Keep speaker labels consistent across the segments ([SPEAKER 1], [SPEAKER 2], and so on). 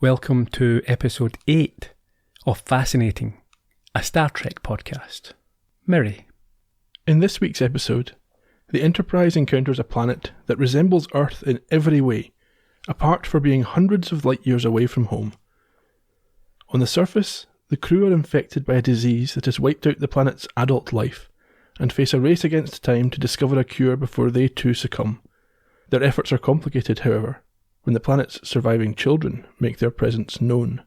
[SPEAKER 1] Welcome to episode 8 of Fascinating, a Star Trek podcast. Miri.
[SPEAKER 2] In this week's episode, the Enterprise encounters a planet that resembles Earth in every way, apart from being hundreds of light years away from home. On the surface, the crew are infected by a disease that has wiped out the planet's adult life, and face a race against time to discover a cure before they too succumb. Their efforts are complicated, however, when the planet's surviving children make their presence known.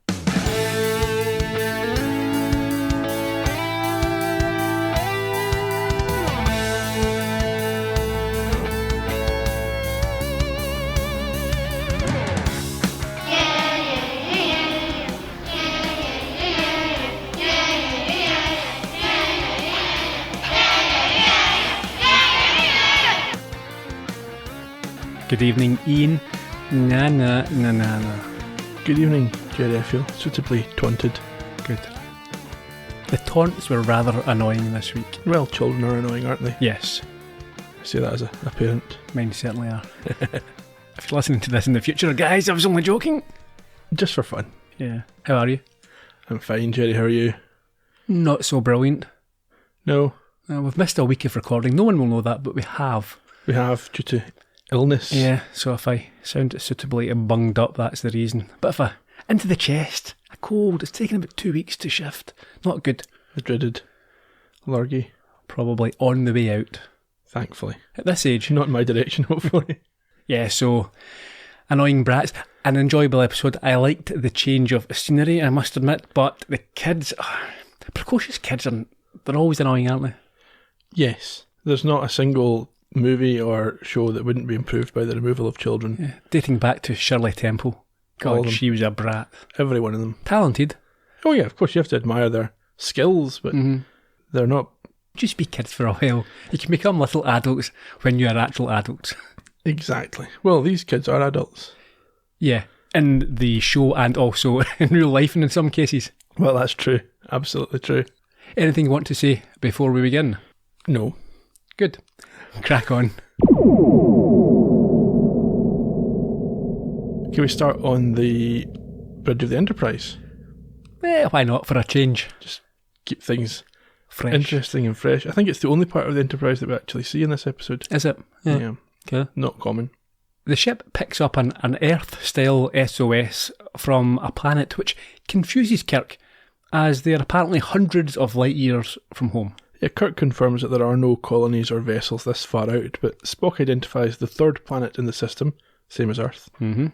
[SPEAKER 1] Good evening, Ian. Na.
[SPEAKER 2] Good evening, Gerry. I feel suitably taunted.
[SPEAKER 1] Good. The taunts were rather annoying this week.
[SPEAKER 2] Well, children are annoying, aren't they?
[SPEAKER 1] Yes.
[SPEAKER 2] I say that as a parent.
[SPEAKER 1] Mine certainly are. If you're listening to this in the future, guys, I was only joking.
[SPEAKER 2] Just for fun.
[SPEAKER 1] Yeah. How are you?
[SPEAKER 2] I'm fine, Gerry. How are you?
[SPEAKER 1] Not so brilliant.
[SPEAKER 2] No.
[SPEAKER 1] We've missed a week of recording. No one will know that, but we have.
[SPEAKER 2] We have, due to illness.
[SPEAKER 1] Yeah, so if I sound suitably bunged up, that's the reason. But if into the chest, a cold, it's taken about 2 weeks to shift. Not good.
[SPEAKER 2] The dreaded lurgy.
[SPEAKER 1] Probably on the way out.
[SPEAKER 2] Thankfully.
[SPEAKER 1] At this age.
[SPEAKER 2] Not in my direction, hopefully.
[SPEAKER 1] Yeah, so annoying brats. An enjoyable episode. I liked the change of scenery, I must admit, but the kids, precocious kids, they're always annoying, aren't they?
[SPEAKER 2] Yes. There's not a single movie or show that wouldn't be improved by the removal of children.
[SPEAKER 1] Yeah, dating back to Shirley Temple. God, she was a brat.
[SPEAKER 2] Every one of them.
[SPEAKER 1] Talented.
[SPEAKER 2] Oh yeah, of course you have to admire their skills, but they're not...
[SPEAKER 1] Just be kids for a while. You can become little adults when you are actual adults.
[SPEAKER 2] Exactly. Well, these kids are adults.
[SPEAKER 1] Yeah, in the show and also in real life and in some cases.
[SPEAKER 2] Well, that's true. Absolutely true.
[SPEAKER 1] Anything you want to say before we begin?
[SPEAKER 2] No.
[SPEAKER 1] Good. Crack on.
[SPEAKER 2] Can we start on the bridge of the Enterprise?
[SPEAKER 1] Why not, for a change?
[SPEAKER 2] Just keep things
[SPEAKER 1] fresh.
[SPEAKER 2] Interesting and fresh. I think it's the only part of the Enterprise that we actually see in this episode.
[SPEAKER 1] Is it?
[SPEAKER 2] Yeah.
[SPEAKER 1] Okay.
[SPEAKER 2] Not common.
[SPEAKER 1] The ship picks up an Earth-style SOS from a planet which confuses Kirk, as they are apparently hundreds of light years from home.
[SPEAKER 2] Yeah, Kirk confirms that there are no colonies or vessels this far out, but Spock identifies the third planet in the system, same as Earth,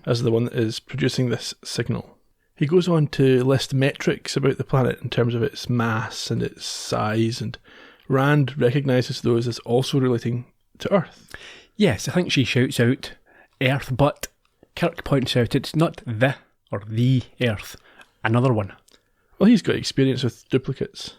[SPEAKER 2] as the one that is producing this signal. He goes on to list metrics about the planet in terms of its mass and its size, and Rand recognises those as also relating to Earth.
[SPEAKER 1] Yes, I think she shouts out Earth, but Kirk points out it's not the Earth, another one.
[SPEAKER 2] Well, he's got experience with duplicates.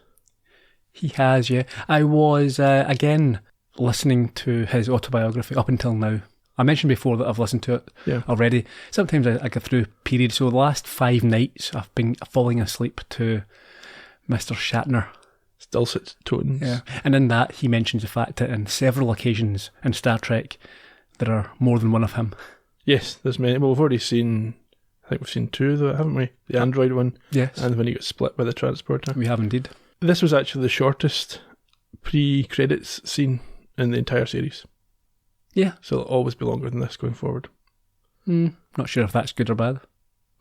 [SPEAKER 1] He has, yeah. I was, again, listening to his autobiography up until now. I mentioned before that I've listened to it already. Sometimes I go through periods. So the last 5 nights I've been falling asleep to Mr. Shatner.
[SPEAKER 2] Dulcet tones.
[SPEAKER 1] Yeah. And in that he mentions the fact that in several occasions in Star Trek there are more than one of him.
[SPEAKER 2] Yes, there's many. Well, we've already seen, I think we've seen 2 though, haven't we? The android one.
[SPEAKER 1] Yes.
[SPEAKER 2] And when he got split by the transporter.
[SPEAKER 1] We have indeed.
[SPEAKER 2] This was actually the shortest pre-credits scene in the entire series.
[SPEAKER 1] Yeah.
[SPEAKER 2] So it'll always be longer than this going forward.
[SPEAKER 1] Not sure if that's good or bad.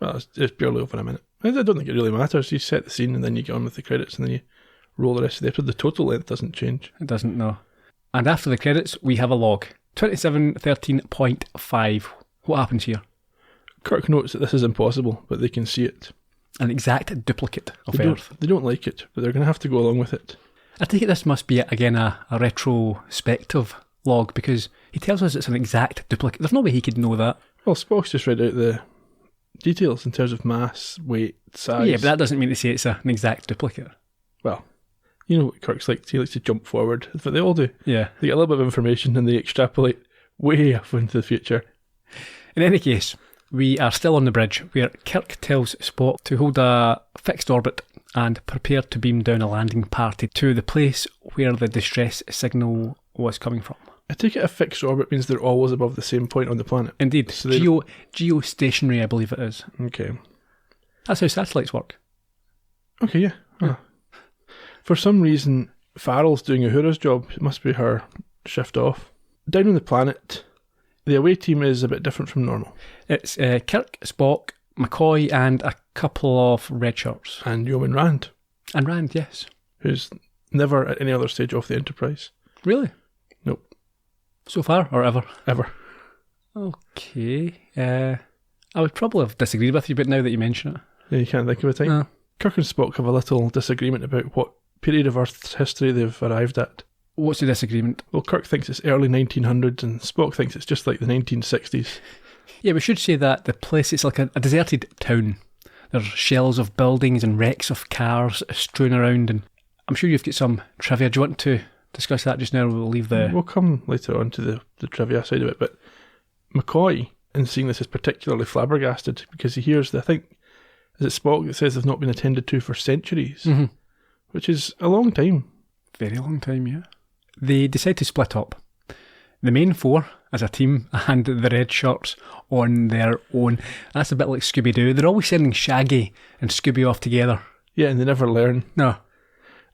[SPEAKER 2] Well, it's barely over a minute. I don't think it really matters. You set the scene and then you get on with the credits and then you roll the rest of the episode. The total length doesn't change.
[SPEAKER 1] It doesn't, no. And after the credits, we have a log. 2713.5. What happens here?
[SPEAKER 2] Kirk notes that this is impossible, but they can see it.
[SPEAKER 1] An exact duplicate of Earth.
[SPEAKER 2] They don't like it, but they're going to have to go along with it.
[SPEAKER 1] I think this must be, again, a retrospective log, because he tells us it's an exact duplicate. There's no way he could know that.
[SPEAKER 2] Well, Spock's just read out the details in terms of mass, weight, size.
[SPEAKER 1] Yeah, but that doesn't mean to say it's an exact duplicate.
[SPEAKER 2] Well, you know what Kirk's like. He likes to jump forward. That's what they all do.
[SPEAKER 1] Yeah.
[SPEAKER 2] They get a little bit of information and they extrapolate way off into the future.
[SPEAKER 1] In any case, we are still on the bridge where Kirk tells Spock to hold a fixed orbit and prepare to beam down a landing party to the place where the distress signal was coming from.
[SPEAKER 2] I take it a fixed orbit means they're always above the same point on the planet.
[SPEAKER 1] Indeed.
[SPEAKER 2] So
[SPEAKER 1] Geostationary, I believe it is.
[SPEAKER 2] Okay.
[SPEAKER 1] That's how satellites work.
[SPEAKER 2] Okay, yeah.
[SPEAKER 1] Yeah.
[SPEAKER 2] For some reason, Farrell's doing Uhura's job. It must be her shift off. Down on the planet, the away team is a bit different from normal.
[SPEAKER 1] It's Kirk, Spock, McCoy, and a couple of red shirts.
[SPEAKER 2] And Yeoman Rand,
[SPEAKER 1] And Rand, yes.
[SPEAKER 2] who's never at any other stage off the Enterprise.
[SPEAKER 1] Really?
[SPEAKER 2] Nope.
[SPEAKER 1] So far, or ever?
[SPEAKER 2] Ever.
[SPEAKER 1] Okay. I would probably have disagreed with you, but now that you mention it.
[SPEAKER 2] Yeah, you can't think of a time.
[SPEAKER 1] No.
[SPEAKER 2] Kirk and Spock have a little disagreement about what period of Earth's history they've arrived at.
[SPEAKER 1] What's the disagreement?
[SPEAKER 2] Well, Kirk thinks it's early 1900s and Spock thinks it's just like the 1960s.
[SPEAKER 1] Yeah, we should say that the place, it's like a deserted town. There's shells of buildings and wrecks of cars strewn around, and I'm sure you've got some trivia. Do you want to discuss that just now? We'll leave the...
[SPEAKER 2] We'll come later on to the trivia side of it, but McCoy, in seeing this, is particularly flabbergasted because he hears, I think, is it Spock that says they've not been attended to for centuries, which is a long time.
[SPEAKER 1] Very long time, yeah. They decide to split up. The main four as a team and the red shirts on their own. That's a bit like Scooby-Doo. They're always sending Shaggy and Scooby off together.
[SPEAKER 2] Yeah, and they never learn.
[SPEAKER 1] No.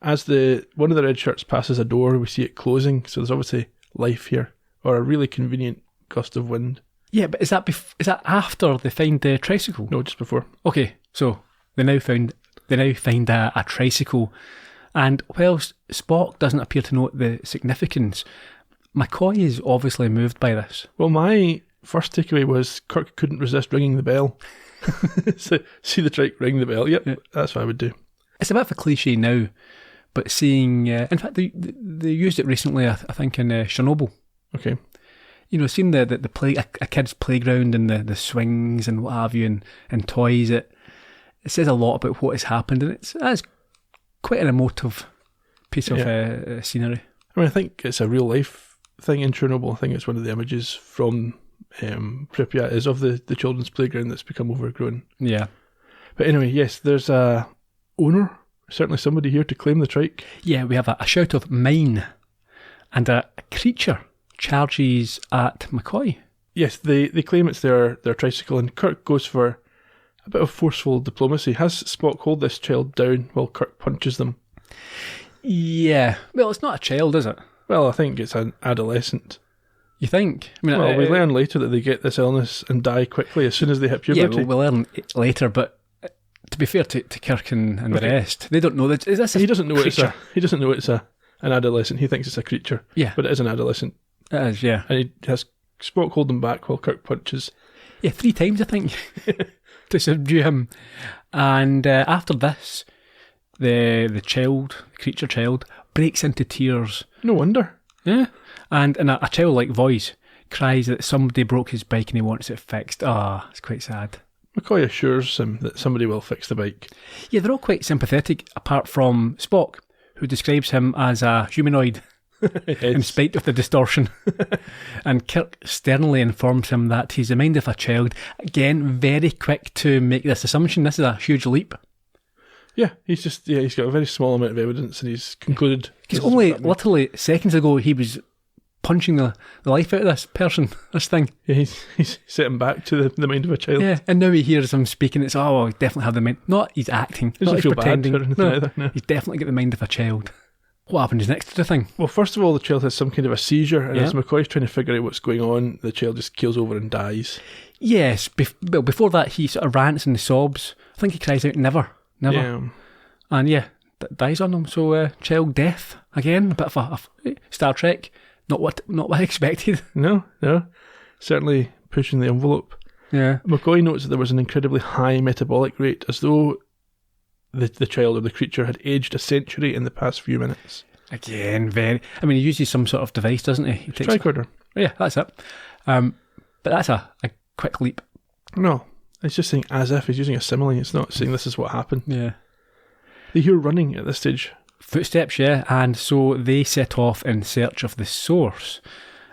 [SPEAKER 1] As
[SPEAKER 2] one of the red shirts passes a door, we see it closing, so there's obviously life here, or a really convenient gust of wind.
[SPEAKER 1] Yeah, but is that after they find the tricycle?
[SPEAKER 2] No, just before.
[SPEAKER 1] Okay, so they now find a tricycle, and whilst Spock doesn't appear to note the significance, McCoy is obviously moved by this.
[SPEAKER 2] Well, my first takeaway was Kirk couldn't resist ringing the bell. So, see the trike, ring the bell. Yep, yeah. That's what I would do. It's
[SPEAKER 1] a bit of a cliche now, but seeing... in fact, they used it recently, I think, in Chernobyl.
[SPEAKER 2] Okay.
[SPEAKER 1] You know, seeing a kid's playground and the swings and what have you and toys, it says a lot about what has happened, and that's quite an emotive piece of scenery.
[SPEAKER 2] I mean, I think it's a real life thing in Chernobyl. I think it's one of the images from Pripyat is of the children's playground that's become overgrown.
[SPEAKER 1] Yeah.
[SPEAKER 2] But anyway, yes, there's a owner, certainly somebody here to claim the trike.
[SPEAKER 1] Yeah, we have a shout of mine, and a creature charges at McCoy.
[SPEAKER 2] Yes, they claim it's their tricycle, and Kirk goes for a bit of forceful diplomacy. Has Spock hold this child down while Kirk punches them?
[SPEAKER 1] Yeah. Well, it's not a child, is it?
[SPEAKER 2] Well, I think it's an adolescent.
[SPEAKER 1] You think? I mean,
[SPEAKER 2] we learn later that they get this illness and die quickly as soon as they hit puberty.
[SPEAKER 1] Yeah, we'll learn later, but to be fair to Kirk and the rest, they don't know that. Is this
[SPEAKER 2] he doesn't know he doesn't know it's an adolescent. He thinks it's a creature.
[SPEAKER 1] Yeah.
[SPEAKER 2] But it is an adolescent.
[SPEAKER 1] It is, yeah.
[SPEAKER 2] And he has Spock hold him back while Kirk punches.
[SPEAKER 1] Yeah, 3 times, I think, to subdue him. And after this, the creature child, breaks into tears.
[SPEAKER 2] No wonder.
[SPEAKER 1] Yeah. And in a childlike voice, cries that somebody broke his bike and he wants it fixed. It's quite sad.
[SPEAKER 2] McCoy assures him that somebody will fix the bike.
[SPEAKER 1] Yeah, they're all quite sympathetic, apart from Spock, who describes him as a humanoid, in spite of the distortion. And Kirk sternly informs him that he's the mind of a child. Again, very quick to make this assumption. This is a huge leap.
[SPEAKER 2] Yeah, he's got a very small amount of evidence and he's concluded.
[SPEAKER 1] Because only literally seconds ago he was punching the life out of this person, this thing.
[SPEAKER 2] Yeah, he's set him back to the mind of a child.
[SPEAKER 1] Yeah, and now he hears him speaking, it's, I definitely have the mind. Not he's acting, not he's pretending.
[SPEAKER 2] Bad or anything either, no.
[SPEAKER 1] He's definitely got the mind of a child. What happens next to the thing?
[SPEAKER 2] Well, first of all, the child has some kind of a seizure, and as McCoy's trying to figure out what's going on, the child just keels over and dies.
[SPEAKER 1] Yes, before that he sort of rants and sobs. I think he cries out, never.
[SPEAKER 2] Yeah.
[SPEAKER 1] And dies on him. So child death again, a bit of a Star Trek. Not what I expected.
[SPEAKER 2] No, certainly pushing the envelope.
[SPEAKER 1] Yeah.
[SPEAKER 2] McCoy notes that there was an incredibly high metabolic rate, as though the child or the creature had aged a century in the past few minutes.
[SPEAKER 1] Again, he uses some sort of device, doesn't he?
[SPEAKER 2] Tricorder.
[SPEAKER 1] Yeah, that's it. But that's a quick leap.
[SPEAKER 2] No, it's just saying as if. He's using a simile. It's not saying this is what happened.
[SPEAKER 1] Yeah.
[SPEAKER 2] They hear running at this stage.
[SPEAKER 1] Footsteps, yeah, and so they set off in search of the source.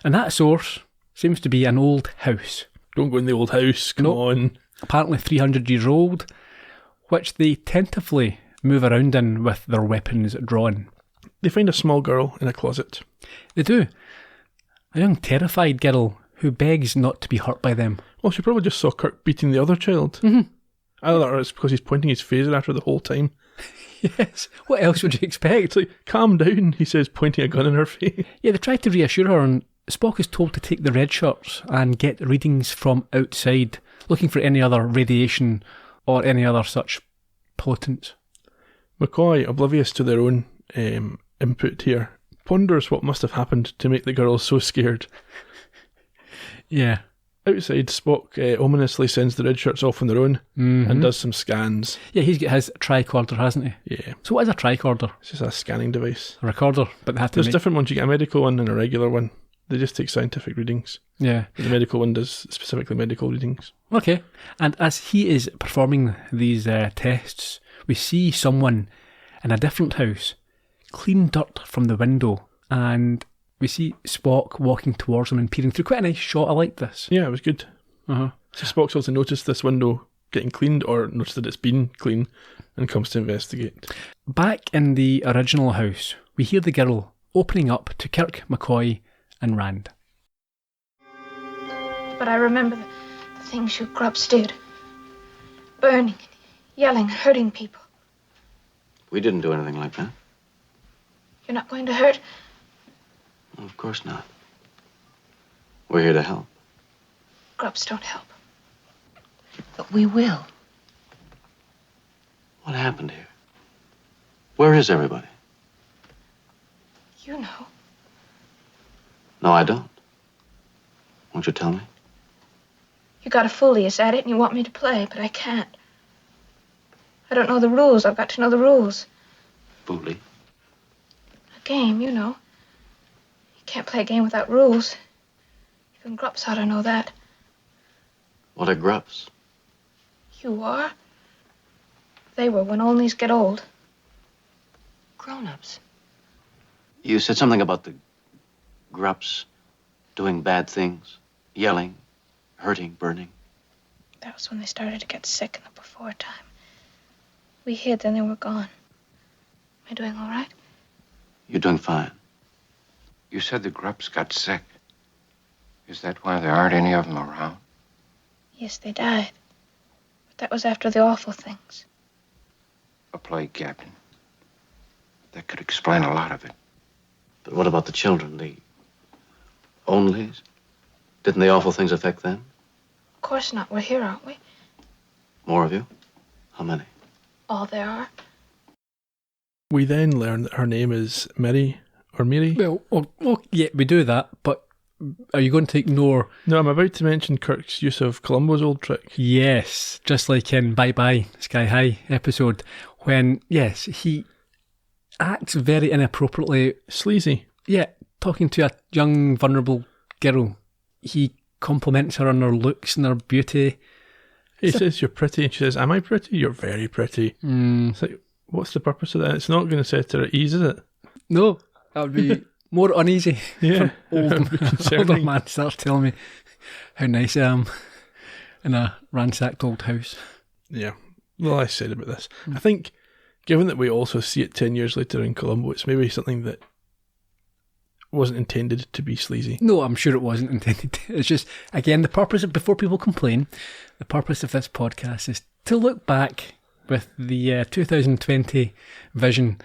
[SPEAKER 1] And that source seems to be an old house.
[SPEAKER 2] Don't go in the old house, come on.
[SPEAKER 1] Apparently 300 years old, which they tentatively move around in with their weapons drawn.
[SPEAKER 2] They find a small girl in a closet.
[SPEAKER 1] They do. A young terrified girl who begs not to be hurt by them.
[SPEAKER 2] Well, she probably just saw Kirk beating the other child.
[SPEAKER 1] Mm-hmm.
[SPEAKER 2] Either it's because he's pointing his phaser at her the whole time.
[SPEAKER 1] Yes. What else would you expect?
[SPEAKER 2] It's like, calm down, he says, pointing a gun in her face.
[SPEAKER 1] Yeah, they tried to reassure her, and Spock is told to take the red shirts and get readings from outside, looking for any other radiation or any other such pollutants.
[SPEAKER 2] McCoy, oblivious to their own input here, ponders what must have happened to make the girls so scared.
[SPEAKER 1] Yeah.
[SPEAKER 2] Outside, Spock ominously sends the red shirts off on their own and does some scans.
[SPEAKER 1] Yeah, he's got his tricorder, hasn't he?
[SPEAKER 2] Yeah.
[SPEAKER 1] So what is a tricorder?
[SPEAKER 2] It's just a scanning device.
[SPEAKER 1] A recorder, but they have to
[SPEAKER 2] There's different ones. You get a medical one and a regular one. They just take scientific readings.
[SPEAKER 1] Yeah.
[SPEAKER 2] The medical one does specifically medical readings.
[SPEAKER 1] Okay. And as he is performing these tests, we see someone in a different house clean dirt from the window, and we see Spock walking towards him and peering through. Quite a nice shot. I like this.
[SPEAKER 2] Yeah, it was good.
[SPEAKER 1] Uh-huh.
[SPEAKER 2] So Spock's also noticed this window getting cleaned, or noticed that it's been clean, and comes to investigate.
[SPEAKER 1] Back in the original house, we hear the girl opening up to Kirk, McCoy and Rand.
[SPEAKER 3] But I remember the things you grubs did. Burning, yelling, hurting people.
[SPEAKER 4] We didn't do anything like that.
[SPEAKER 3] You're not going to hurt?
[SPEAKER 4] Well, of course not. We're here to help.
[SPEAKER 3] Grubs don't help.
[SPEAKER 5] But we will.
[SPEAKER 4] What happened here? Where is everybody?
[SPEAKER 3] You know.
[SPEAKER 4] No, I don't. Won't you tell me?
[SPEAKER 3] You got a fool us at it and you want me to play, but I can't. I don't know the rules. I've got to know the rules.
[SPEAKER 4] Fooly.
[SPEAKER 3] A game, you know. You can't play a game without rules. Even Grubs ought to know that.
[SPEAKER 4] What are grubs?
[SPEAKER 3] You are. They were when onlys get old.
[SPEAKER 5] Grown-ups.
[SPEAKER 4] You said something about the grubs doing bad things, yelling, hurting, burning.
[SPEAKER 3] That was when they started to get sick in the before time. We hid, then they were gone. Am I doing all right?
[SPEAKER 4] You're doing fine.
[SPEAKER 6] You said the grubs got sick. Is that why there aren't any of them around?
[SPEAKER 3] Yes, they died. But that was after the awful things.
[SPEAKER 6] A plague, Captain. That could explain a lot of it.
[SPEAKER 4] But what about the children, the onlys? Didn't the awful things affect them?
[SPEAKER 3] Of course not. We're here, aren't we?
[SPEAKER 4] More of you? How many?
[SPEAKER 3] All there are.
[SPEAKER 2] We then learn that her name is Miri, or Miri.
[SPEAKER 1] Well, yeah, we do that, but are you going to ignore...
[SPEAKER 2] No, I'm about to mention Kirk's use of Columbo's old trick.
[SPEAKER 1] Yes, just like in Bye Bye, Sky High episode, when, yes, he acts very inappropriately.
[SPEAKER 2] Sleazy.
[SPEAKER 1] Yeah, talking to a young, vulnerable girl. He compliments her on her looks and her beauty.
[SPEAKER 2] He says, you're pretty, and she says, am I pretty? You're very pretty. It's like, what's the purpose of that? It's not going to set her at ease, is it?
[SPEAKER 1] No, that would be more uneasy.
[SPEAKER 2] Yeah.
[SPEAKER 1] Older man starts telling me how nice I am in a ransacked old house.
[SPEAKER 2] Yeah. Well, I said about this. I think, given that we also see it 10 years later in Columbo, it's maybe something that wasn't intended to be sleazy.
[SPEAKER 1] No, I'm sure it wasn't intended. It's just, again, the purpose of, before people complain, the purpose of this podcast is to look back with the 2020 vision.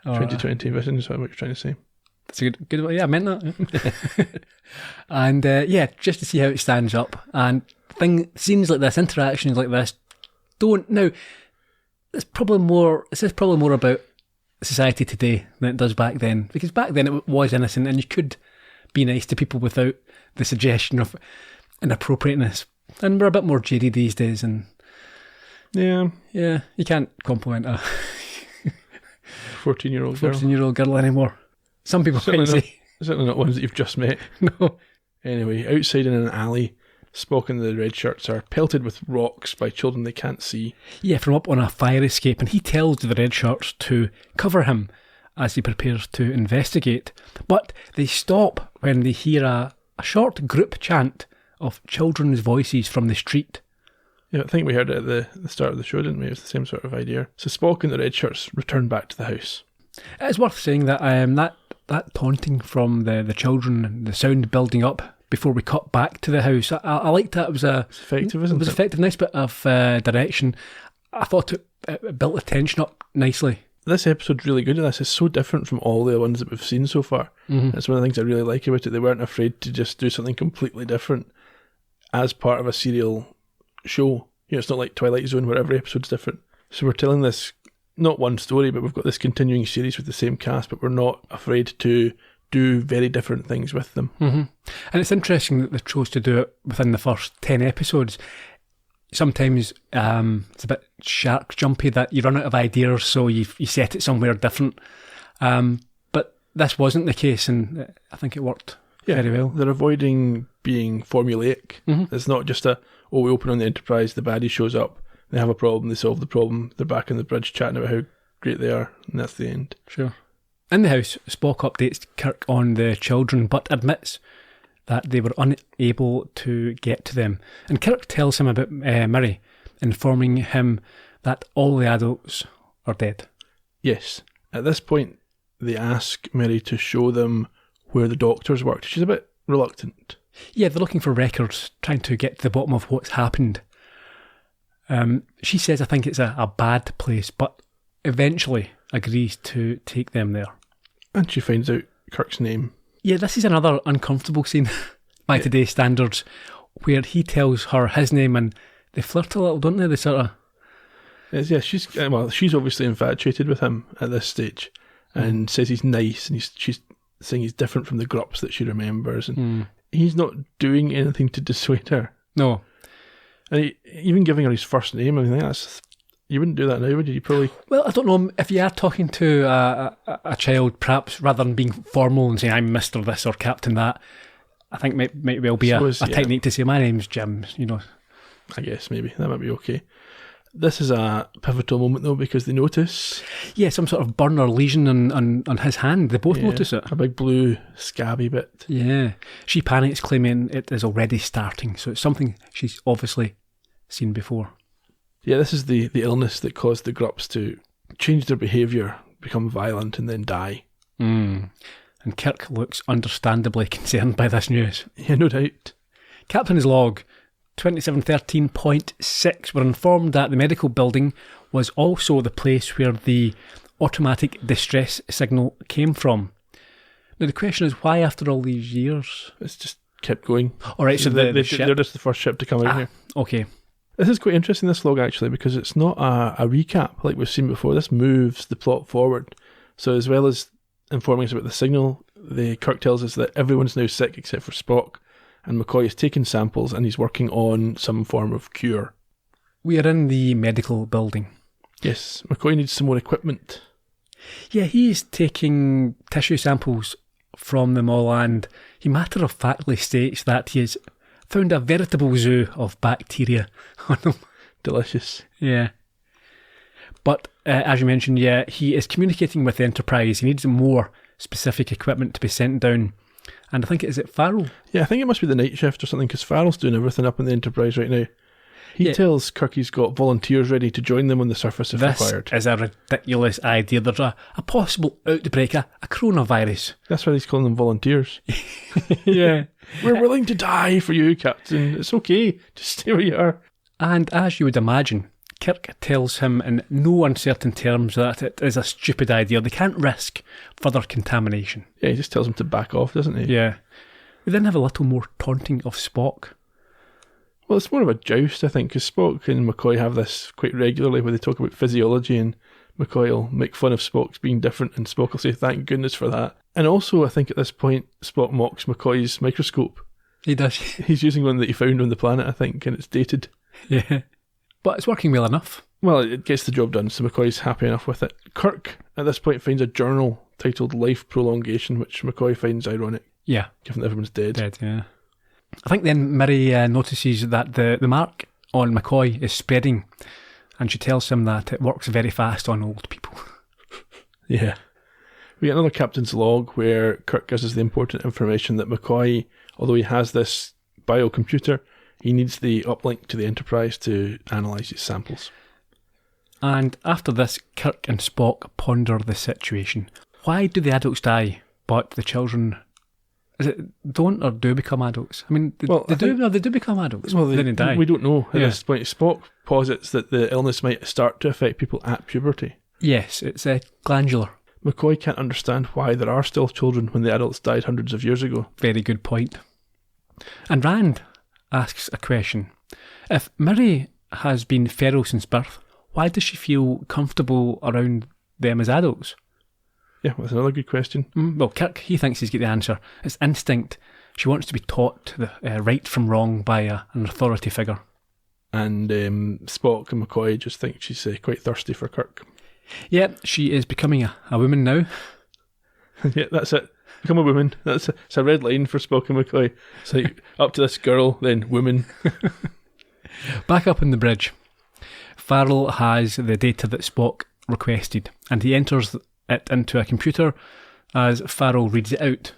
[SPEAKER 2] 2020 vision is what you're trying to say.
[SPEAKER 1] That's a good one. Yeah, I meant that. And yeah, just to see how it stands up. And scenes like this, interactions like this, now, it says probably more about society today than it does back then, because back then it was innocent and you could be nice to people without the suggestion of inappropriateness, and we're a bit more jaded these days, and yeah, you can't compliment a
[SPEAKER 2] 14-year-old
[SPEAKER 1] girl anymore. Some people might say.
[SPEAKER 2] Certainly not ones that you've just met.
[SPEAKER 1] No.
[SPEAKER 2] Anyway, outside in an alley, Spock and the red shirts are pelted with rocks by children they can't see.
[SPEAKER 1] Yeah, from up on a fire escape, and he tells the red shirts to cover him as he prepares to investigate. But they stop when they hear a short group chant of children's voices from the street.
[SPEAKER 2] Yeah, I think we heard it at the start of the show, didn't we? It was the same sort of idea. So Spock and the red shirts return back to the house.
[SPEAKER 1] It's worth saying that that taunting from the children, the sound building up before we cut back to the house. I liked that. It's
[SPEAKER 2] effective, isn't it?
[SPEAKER 1] It was effective, nice bit of direction. I thought it built the tension up nicely.
[SPEAKER 2] This episode's really good at this. It's so different from all the ones that we've seen so far. That's one of the things I really like about it. They weren't afraid to just do something completely different as part of a serial show. It's not like Twilight Zone where every episode's different. So we're telling this, not one story, but we've got this continuing series with the same cast, but we're not afraid to do very different things with them.
[SPEAKER 1] And it's interesting that they chose to do it within the first 10 episodes. Sometimes it's a bit shark jumpy that you run out of ideas, so you set it somewhere different. But this wasn't the case, and I think it worked very well.
[SPEAKER 2] They're avoiding being formulaic. It's not just we open on the Enterprise, the baddie shows up, they have a problem, they solve the problem, they're back on the bridge chatting about how great they are, and that's the end.
[SPEAKER 1] Sure. In the house, Spock updates Kirk on the children, but admits that they were unable to get to them. And Kirk tells him about Miri, informing him that all the adults are dead.
[SPEAKER 2] Yes. At this point, they ask Miri to show them where the doctors worked. She's a bit reluctant.
[SPEAKER 1] Yeah, they're looking for records, trying to get to the bottom of what's happened. She says, I think it's a bad place, but eventually agrees to take them there.
[SPEAKER 2] And she finds out Kirk's name.
[SPEAKER 1] Yeah, this is another uncomfortable scene by today's standards, where he tells her his name and they flirt a little, don't they? They sort of...
[SPEAKER 2] Yeah, she's obviously infatuated with him at this stage and says he's nice, and she's saying he's different from the Grups that she remembers, and he's not doing anything to dissuade her.
[SPEAKER 1] No.
[SPEAKER 2] And even giving her his first name, I mean, you wouldn't do that now, would you? You probably...
[SPEAKER 1] Well, I don't know, if you are talking to a child, perhaps rather than being formal and saying, I'm Mr. This or Captain That, I think might well be a technique to say, my name's Jim,
[SPEAKER 2] I guess, maybe. That might be okay. This is a pivotal moment, though, because they notice...
[SPEAKER 1] Yeah, some sort of burn or lesion on his hand. They both notice it.
[SPEAKER 2] A big blue scabby bit.
[SPEAKER 1] Yeah. She panics, claiming it is already starting, so it's something she's obviously seen before.
[SPEAKER 2] Yeah, this is the illness that caused the Grups to change their behaviour, become violent, and then die.
[SPEAKER 1] And Kirk looks understandably concerned by this news.
[SPEAKER 2] Yeah, no doubt.
[SPEAKER 1] Captain's log 2713.6 were informed that the medical building was also the place where the automatic distress signal came from. Now the question is, why after all these years?
[SPEAKER 2] It's just kept going.
[SPEAKER 1] Alright, so the ship...
[SPEAKER 2] They're just the first ship to come out here.
[SPEAKER 1] Okay.
[SPEAKER 2] This is quite interesting, this log, actually, because it's not a recap like we've seen before. This moves the plot forward. So as well as informing us about the signal, the Kirk tells us that everyone's now sick except for Spock, and McCoy has taken samples and he's working on some form of cure.
[SPEAKER 1] We are in the medical building.
[SPEAKER 2] Yes, McCoy needs some more equipment.
[SPEAKER 1] Yeah, he's taking tissue samples from them all, and he matter-of-factly states that he has found a veritable zoo of bacteria on them.
[SPEAKER 2] Delicious.
[SPEAKER 1] Yeah. But, as you mentioned, yeah, he is communicating with the Enterprise. He needs more specific equipment to be sent down. And I think, is it Farrell?
[SPEAKER 2] Yeah, I think it must be the night shift or something, because Farrell's doing everything up in the Enterprise right now. He tells Kirk he's got volunteers ready to join them on the surface if required.
[SPEAKER 1] This is a ridiculous idea. There's a possible outbreak, a coronavirus.
[SPEAKER 2] That's why he's calling them volunteers.
[SPEAKER 1] Yeah.
[SPEAKER 2] We're willing to die for you, Captain. It's okay. Just stay where you are.
[SPEAKER 1] And as you would imagine, Kirk tells him in no uncertain terms that it is a stupid idea. They can't risk further contamination.
[SPEAKER 2] Yeah, he just tells him to back off, doesn't he?
[SPEAKER 1] Yeah. We then have a little more taunting of Spock.
[SPEAKER 2] Well, it's more of a joust, I think, because Spock and McCoy have this quite regularly where they talk about physiology, and McCoy will make fun of Spock's being different, and Spock will say, thank goodness for that. And also, I think at this point, Spock mocks McCoy's microscope.
[SPEAKER 1] He does.
[SPEAKER 2] He's using one that he found on the planet, I think, and it's dated.
[SPEAKER 1] Yeah. But it's working well enough.
[SPEAKER 2] Well, it gets the job done, so McCoy's happy enough with it. Kirk, at this point, finds a journal titled Life Prolongation, which McCoy finds ironic.
[SPEAKER 1] Yeah.
[SPEAKER 2] Given that everyone's dead.
[SPEAKER 1] Dead, yeah. I think then Miri notices that the mark on McCoy is spreading, and she tells him that it works very fast on old people.
[SPEAKER 2] Yeah. We get another captain's log where Kirk gives us the important information that McCoy, although he has this biocomputer, he needs the uplink to the Enterprise to analyse his samples.
[SPEAKER 1] And after this, Kirk and Spock ponder the situation. Why do the adults die, but the children Is it don't or do become adults? I mean, they do become adults.
[SPEAKER 2] Well,
[SPEAKER 1] then they die.
[SPEAKER 2] We don't know at this point. Spock posits that the illness might start to affect people at puberty.
[SPEAKER 1] Yes, it's glandular.
[SPEAKER 2] McCoy can't understand why there are still children when the adults died hundreds of years ago.
[SPEAKER 1] Very good point. And Rand asks a question. If Miri has been feral since birth, why does she feel comfortable around them as adults?
[SPEAKER 2] Yeah, that's another good question.
[SPEAKER 1] Well, Kirk, he thinks he's got the answer. It's instinct. She wants to be taught the right from wrong by an authority figure.
[SPEAKER 2] And Spock and McCoy just think she's quite thirsty for Kirk.
[SPEAKER 1] Yeah, she is becoming a woman now.
[SPEAKER 2] Yeah, that's it. Become a woman. It's a red line for Spock and McCoy. It's like up to this girl, then woman.
[SPEAKER 1] Back up in the bridge, Farrell has the data that Spock requested, and he enters it into a computer as Farrell reads it out.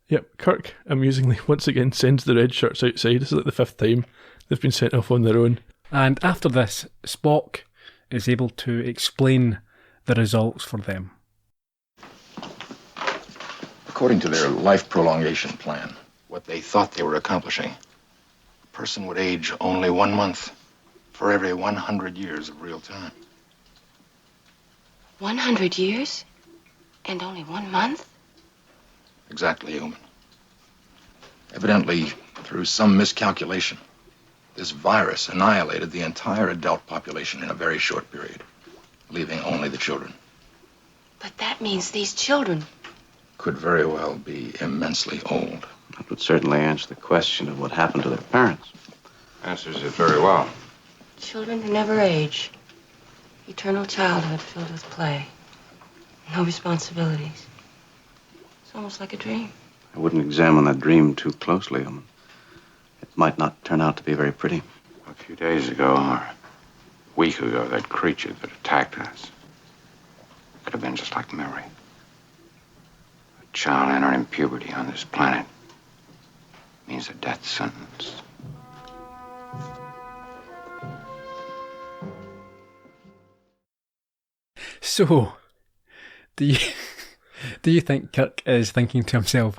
[SPEAKER 2] Yep, Kirk amusingly once again sends the red shirts outside. This is like the 5th time they've been sent off on their own.
[SPEAKER 1] And after this, Spock is able to explain the results for them.
[SPEAKER 7] According to their life prolongation plan, what they thought they were accomplishing, a person would age only 1 month for every 100 years of real time.
[SPEAKER 5] 100 years? And only 1 month?
[SPEAKER 7] Exactly, human. Evidently, through some miscalculation, this virus annihilated the entire adult population in a very short period, leaving only the children.
[SPEAKER 5] But that means these children
[SPEAKER 7] Could very well be immensely old.
[SPEAKER 4] That would certainly answer the question of what happened to their parents.
[SPEAKER 6] Answers it very well.
[SPEAKER 5] Children who never age. Eternal childhood filled with play. No responsibilities. It's almost like a dream.
[SPEAKER 4] I wouldn't examine that dream too closely. It might not turn out to be very pretty.
[SPEAKER 6] A few days ago, or a week ago, that creature that attacked us could have been just like Miri. A child entering puberty on this planet means a death sentence.
[SPEAKER 1] So, do you think Kirk is thinking to himself,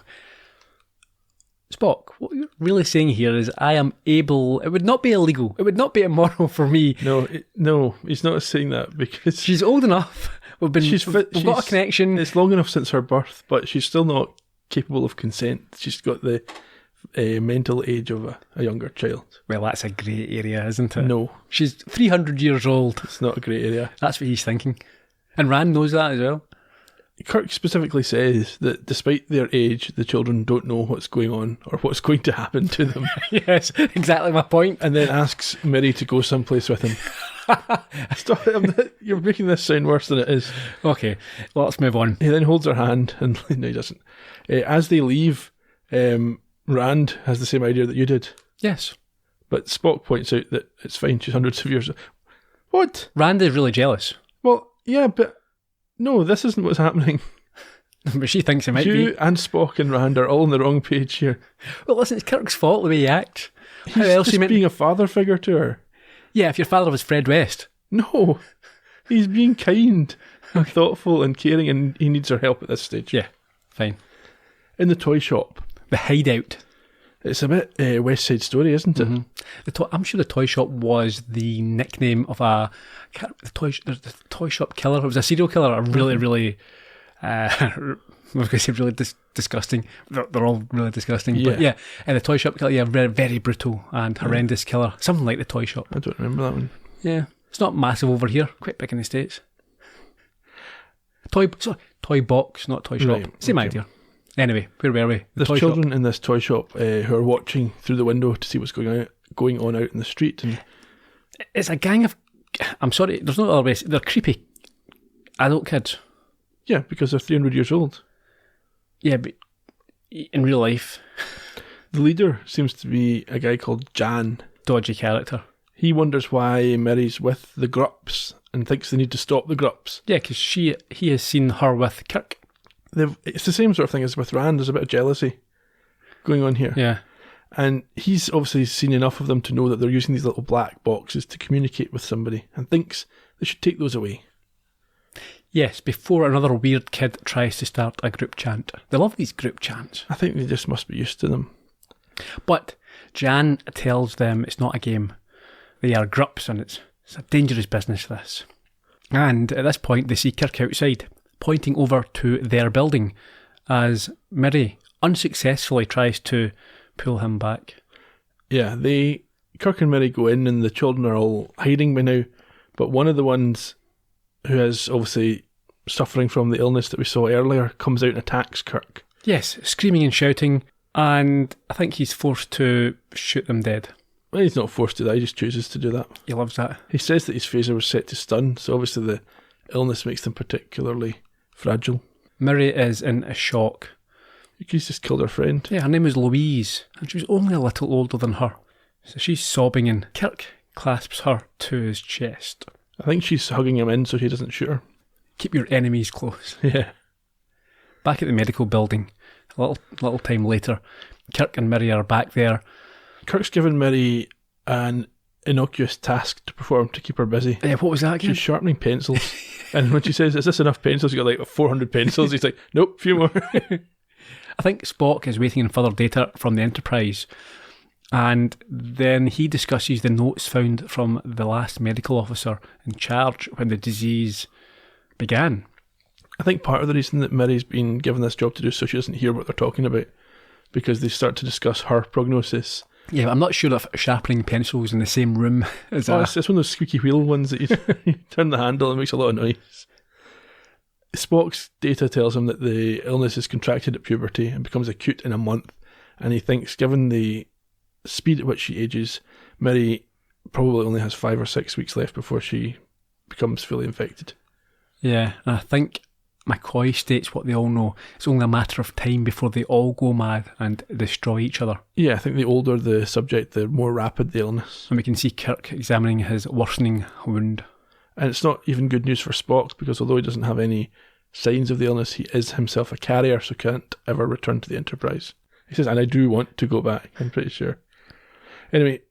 [SPEAKER 1] Spock, what you're really saying here is I am able, it would not be illegal, it would not be immoral for me.
[SPEAKER 2] No, he's not saying that because
[SPEAKER 1] she's old enough. We've got a connection.
[SPEAKER 2] It's long enough since her birth, but she's still not capable of consent. She's got the mental age of a younger child.
[SPEAKER 1] Well, that's a grey area, isn't it?
[SPEAKER 2] No.
[SPEAKER 1] She's 300 years old.
[SPEAKER 2] It's not a grey area.
[SPEAKER 1] That's what he's thinking. And Rand knows that as well.
[SPEAKER 2] Kirk specifically says that despite their age, the children don't know what's going on or what's going to happen to them.
[SPEAKER 1] Yes, exactly my point.
[SPEAKER 2] And then asks Miri to go someplace with him. Stop, you're making this sound worse than it is.
[SPEAKER 1] Okay, well, let's move on.
[SPEAKER 2] He then holds her hand, and no, he doesn't. As they leave, Rand has the same idea that you did.
[SPEAKER 1] Yes.
[SPEAKER 2] But Spock points out that it's fine, she's hundreds of years. What?
[SPEAKER 1] Rand is really jealous.
[SPEAKER 2] Well, yeah, but no, this isn't what's happening.
[SPEAKER 1] But she thinks it might be.
[SPEAKER 2] You and Spock and Rand are all on the wrong page here.
[SPEAKER 1] Well, listen, it's Kirk's fault the way he acts.
[SPEAKER 2] He's just being a father figure to her.
[SPEAKER 1] Yeah, if your father was Fred West.
[SPEAKER 2] No, he's being kind and thoughtful and caring, and he needs her help at this stage.
[SPEAKER 1] Yeah, fine.
[SPEAKER 2] In the toy shop.
[SPEAKER 1] The hideout.
[SPEAKER 2] It's a bit West Side Story, isn't it?
[SPEAKER 1] Mm-hmm. I'm sure the toy shop was the nickname of the toy shop killer. It was a serial killer. A really, I was going to say really disgusting. They're all really disgusting.
[SPEAKER 2] Yeah.
[SPEAKER 1] But yeah, the toy shop killer, yeah, very, very brutal and horrendous killer. Something like the toy shop.
[SPEAKER 2] I don't remember that one.
[SPEAKER 1] Yeah, it's not massive over here. Quite big in the States. Toy box, not toy shop.
[SPEAKER 2] Right,
[SPEAKER 1] Same
[SPEAKER 2] okay.
[SPEAKER 1] idea. Anyway, where were we?
[SPEAKER 2] There's children in this toy shop who are watching through the window to see what's going on out in the street. And
[SPEAKER 1] it's a gang of... I'm sorry, there's no other way. They're creepy adult kids.
[SPEAKER 2] Yeah, because they're 300 years old.
[SPEAKER 1] Yeah, but in real life...
[SPEAKER 2] The leader seems to be a guy called Jan.
[SPEAKER 1] Dodgy character.
[SPEAKER 2] He wonders why Miri's with the Grups and thinks they need to stop the Grups.
[SPEAKER 1] Yeah, because he has seen her with Kirk.
[SPEAKER 2] It's the same sort of thing as with Rand. There's a bit of jealousy going on here.
[SPEAKER 1] Yeah.
[SPEAKER 2] And he's obviously seen enough of them to know that they're using these little black boxes to communicate with somebody and thinks they should take those away.
[SPEAKER 1] Yes, before another weird kid tries to start a group chant. They love these group chants.
[SPEAKER 2] I think they just must be used to them.
[SPEAKER 1] But Jan tells them it's not a game. They are grups and it's a dangerous business, this. And at this point, they see Kirk outside, pointing over to their building as Miri unsuccessfully tries to pull him back.
[SPEAKER 2] Yeah, Kirk and Miri go in and the children are all hiding by now, but one of the ones who is obviously suffering from the illness that we saw earlier comes out and attacks Kirk.
[SPEAKER 1] Yes, screaming and shouting, and I think he's forced to shoot them dead.
[SPEAKER 2] Well, he's not forced to that, he just chooses to do that.
[SPEAKER 1] He loves that.
[SPEAKER 2] He says that his phaser was set to stun, so obviously the illness makes them particularly fragile.
[SPEAKER 1] Miri is in a shock.
[SPEAKER 2] He's just killed her friend.
[SPEAKER 1] Yeah, her name was Louise, and she was only a little older than her. So she's sobbing, and Kirk clasps her to his chest.
[SPEAKER 2] I think she's hugging him in so he doesn't shoot her.
[SPEAKER 1] Keep your enemies close.
[SPEAKER 2] Yeah.
[SPEAKER 1] Back at the medical building, a little time later, Kirk and Miri are back there.
[SPEAKER 2] Kirk's given Miri an innocuous task to perform to keep her busy.
[SPEAKER 1] What was that again?
[SPEAKER 2] She's sharpening pencils. And when she says, "Is this enough pencils?" You got like 400 pencils. He's like, "Nope, few more."
[SPEAKER 1] I think Spock is waiting on further data from the Enterprise, and then he discusses the notes found from the last medical officer in charge when the disease began.
[SPEAKER 2] I think part of the reason that Miri's been given this job to do so she doesn't hear what they're talking about, because they start to discuss her prognosis. Yeah,
[SPEAKER 1] but I'm not sure if sharpening pencils in the same room is
[SPEAKER 2] it's one of those squeaky wheel ones that you turn the handle and it makes a lot of noise. Spock's data tells him that the illness is contracted at puberty and becomes acute in a month, and he thinks, given the speed at which she ages, Miri probably only has 5 or 6 weeks left before she becomes fully infected.
[SPEAKER 1] Yeah, and I think McCoy states what they all know. It's only a matter of time before they all go mad and destroy each other.
[SPEAKER 2] Yeah, I think the older the subject, the more rapid the illness.
[SPEAKER 1] And we can see Kirk examining his worsening wound.
[SPEAKER 2] And it's not even good news for Spock, because although he doesn't have any signs of the illness, he is himself a carrier, so can't ever return to the Enterprise. He says, and I do want to go back, I'm pretty sure. Anyway,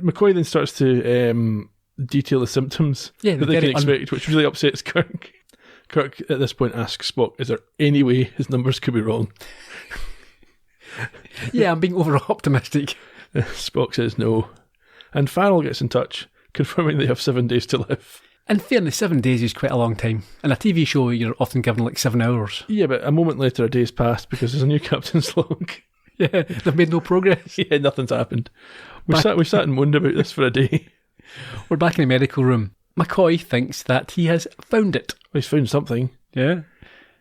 [SPEAKER 2] McCoy then starts to detail the symptoms that they can expect, which really upsets Kirk. Kirk at this point asks Spock, is there any way his numbers could be wrong?
[SPEAKER 1] Yeah, I'm being over-optimistic.
[SPEAKER 2] Spock says no. And Farrell gets in touch, confirming they have 7 days to live.
[SPEAKER 1] In fairness, 7 days is quite a long time. In a TV show, you're often given like 7 hours.
[SPEAKER 2] Yeah, but a moment later, a day's passed because there's a new captain's log.
[SPEAKER 1] Yeah, they've made no progress.
[SPEAKER 2] Yeah, nothing's happened. We sat and moaned about this for a day.
[SPEAKER 1] We're back in the medical room. McCoy thinks that he has found it.
[SPEAKER 2] Well, he's found something.
[SPEAKER 1] Yeah.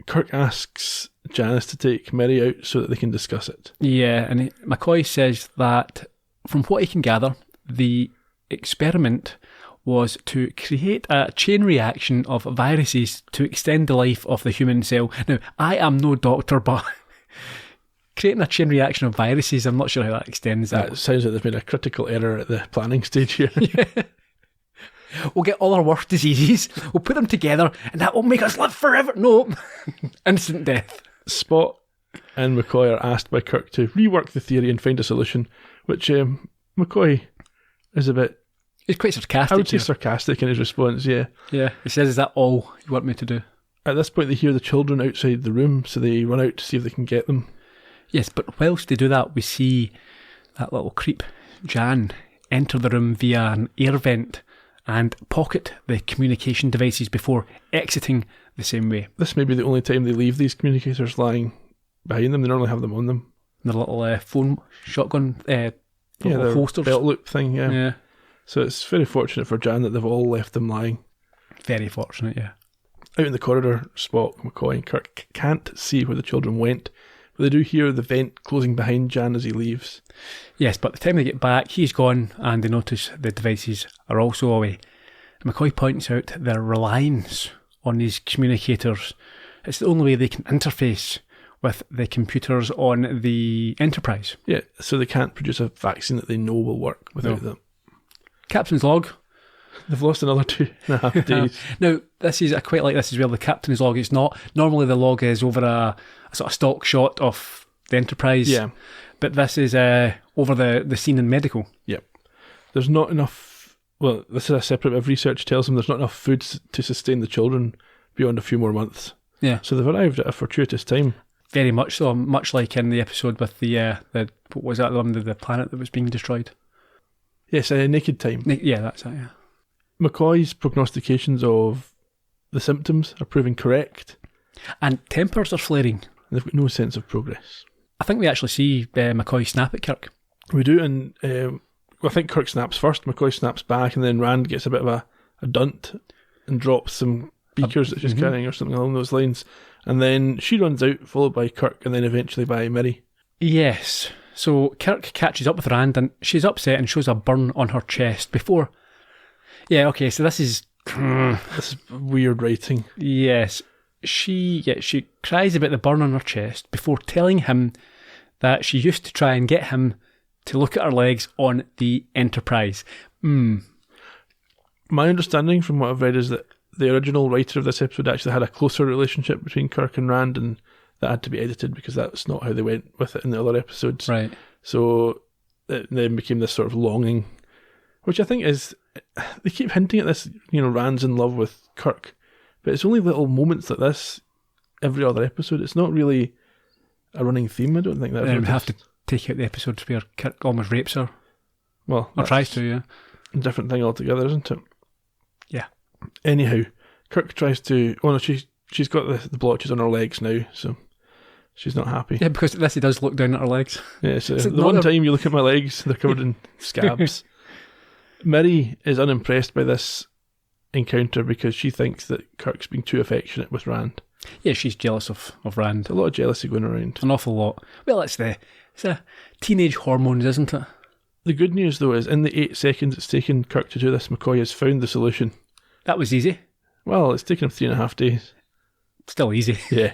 [SPEAKER 2] Kirk asks Janice to take Miri out so that they can discuss it.
[SPEAKER 1] Yeah, and McCoy says that from what he can gather, the experiment was to create a chain reaction of viruses to extend the life of the human cell. Now, I am no doctor, but creating a chain reaction of viruses, I'm not sure how that extends that.
[SPEAKER 2] It sounds like they've made a critical error at the planning stage here.
[SPEAKER 1] Yeah. We'll get all our worst diseases, we'll put them together, and that will make us live forever. No, instant death.
[SPEAKER 2] Spock and McCoy are asked by Kirk to rework the theory and find a solution, which McCoy is a bit...
[SPEAKER 1] He's quite sarcastic.
[SPEAKER 2] I would say sarcastic in his response, yeah.
[SPEAKER 1] Yeah, he says, is that all you want me to do?
[SPEAKER 2] At this point, they hear the children outside the room, so they run out to see if they can get them.
[SPEAKER 1] Yes, but whilst they do that, we see that little creep, Jan, enter the room via an air vent and pocket the communication devices before exiting the same way.
[SPEAKER 2] This may be the only time they leave these communicators lying behind them. They normally have them on them.
[SPEAKER 1] The little phone shotgun holsters.
[SPEAKER 2] Belt loop thing, yeah.
[SPEAKER 1] Yeah.
[SPEAKER 2] So it's very fortunate for Jan that they've all left them lying.
[SPEAKER 1] Very fortunate, yeah.
[SPEAKER 2] Out in the corridor, Spock, McCoy and Kirk can't see where the children went, but they do hear the vent closing behind Jan as he leaves. Yes,
[SPEAKER 1] but by the time they get back, he's gone and they notice the devices are also away. And McCoy points out their reliance on these communicators. It's the only way they can interface with the computers on the Enterprise.
[SPEAKER 2] Yeah, so they can't produce a vaccine that they know will work without them.
[SPEAKER 1] Captain's log.
[SPEAKER 2] They've lost another 2.5 days.
[SPEAKER 1] Now, I quite like this as well, the captain's log. It's not, normally the log is over a sort of stock shot of the Enterprise.
[SPEAKER 2] Yeah.
[SPEAKER 1] But this is over the scene in medical.
[SPEAKER 2] Yep. There's not enough, well, this is a separate bit of research tells them there's not enough food to sustain the children beyond a few more months.
[SPEAKER 1] Yeah.
[SPEAKER 2] So they've arrived at a fortuitous time.
[SPEAKER 1] Very much so, much like in the episode with the what was that, the one, the planet that was being destroyed?
[SPEAKER 2] Yes, naked time.
[SPEAKER 1] Yeah, that's it, yeah.
[SPEAKER 2] McCoy's prognostications of the symptoms are proving correct.
[SPEAKER 1] And tempers are flaring.
[SPEAKER 2] They've got no sense of progress.
[SPEAKER 1] I think we actually see McCoy snap at Kirk.
[SPEAKER 2] We do, and I think Kirk snaps first, McCoy snaps back, and then Rand gets a bit of a dunt and drops some beakers that she's carrying or something along those lines. And then she runs out, followed by Kirk, and then eventually by Miri.
[SPEAKER 1] Yes. So Kirk catches up with Rand, and she's upset and shows a burn on her chest before... Yeah, okay, so this is...
[SPEAKER 2] This is weird writing.
[SPEAKER 1] Yes. She cries about the burn on her chest before telling him that she used to try and get him to look at her legs on the Enterprise.
[SPEAKER 2] My understanding from what I've read is that the original writer of this episode actually had a closer relationship between Kirk and Rand, and that had to be edited because that's not how they went with it in the other episodes.
[SPEAKER 1] Right.
[SPEAKER 2] So it then became this sort of longing, which I think is... They keep hinting at this, Rand's in love with Kirk, but it's only little moments like this every other episode. It's not really a running theme, I don't think.
[SPEAKER 1] Then we have to take out the episodes where Kirk almost rapes her.
[SPEAKER 2] Well,
[SPEAKER 1] or tries to, yeah.
[SPEAKER 2] A different thing altogether, isn't it?
[SPEAKER 1] Yeah.
[SPEAKER 2] Anyhow, Kirk tries to... Oh no, she's got the blotches on her legs now, so she's not happy.
[SPEAKER 1] Yeah, because this he does look down at her legs.
[SPEAKER 2] Yeah, so the one time you look at my legs, they're covered in scabs. Miri is unimpressed by this encounter because she thinks that Kirk's being too affectionate with Rand.
[SPEAKER 1] Yeah, she's jealous of Rand.
[SPEAKER 2] There's a lot of jealousy going around.
[SPEAKER 1] An awful lot. Well, it's a teenage hormones, isn't it?
[SPEAKER 2] The good news, though, is in the 8 seconds it's taken Kirk to do this, McCoy has found the solution.
[SPEAKER 1] That was easy.
[SPEAKER 2] Well, it's taken him 3.5 days.
[SPEAKER 1] Still easy.
[SPEAKER 2] Yeah.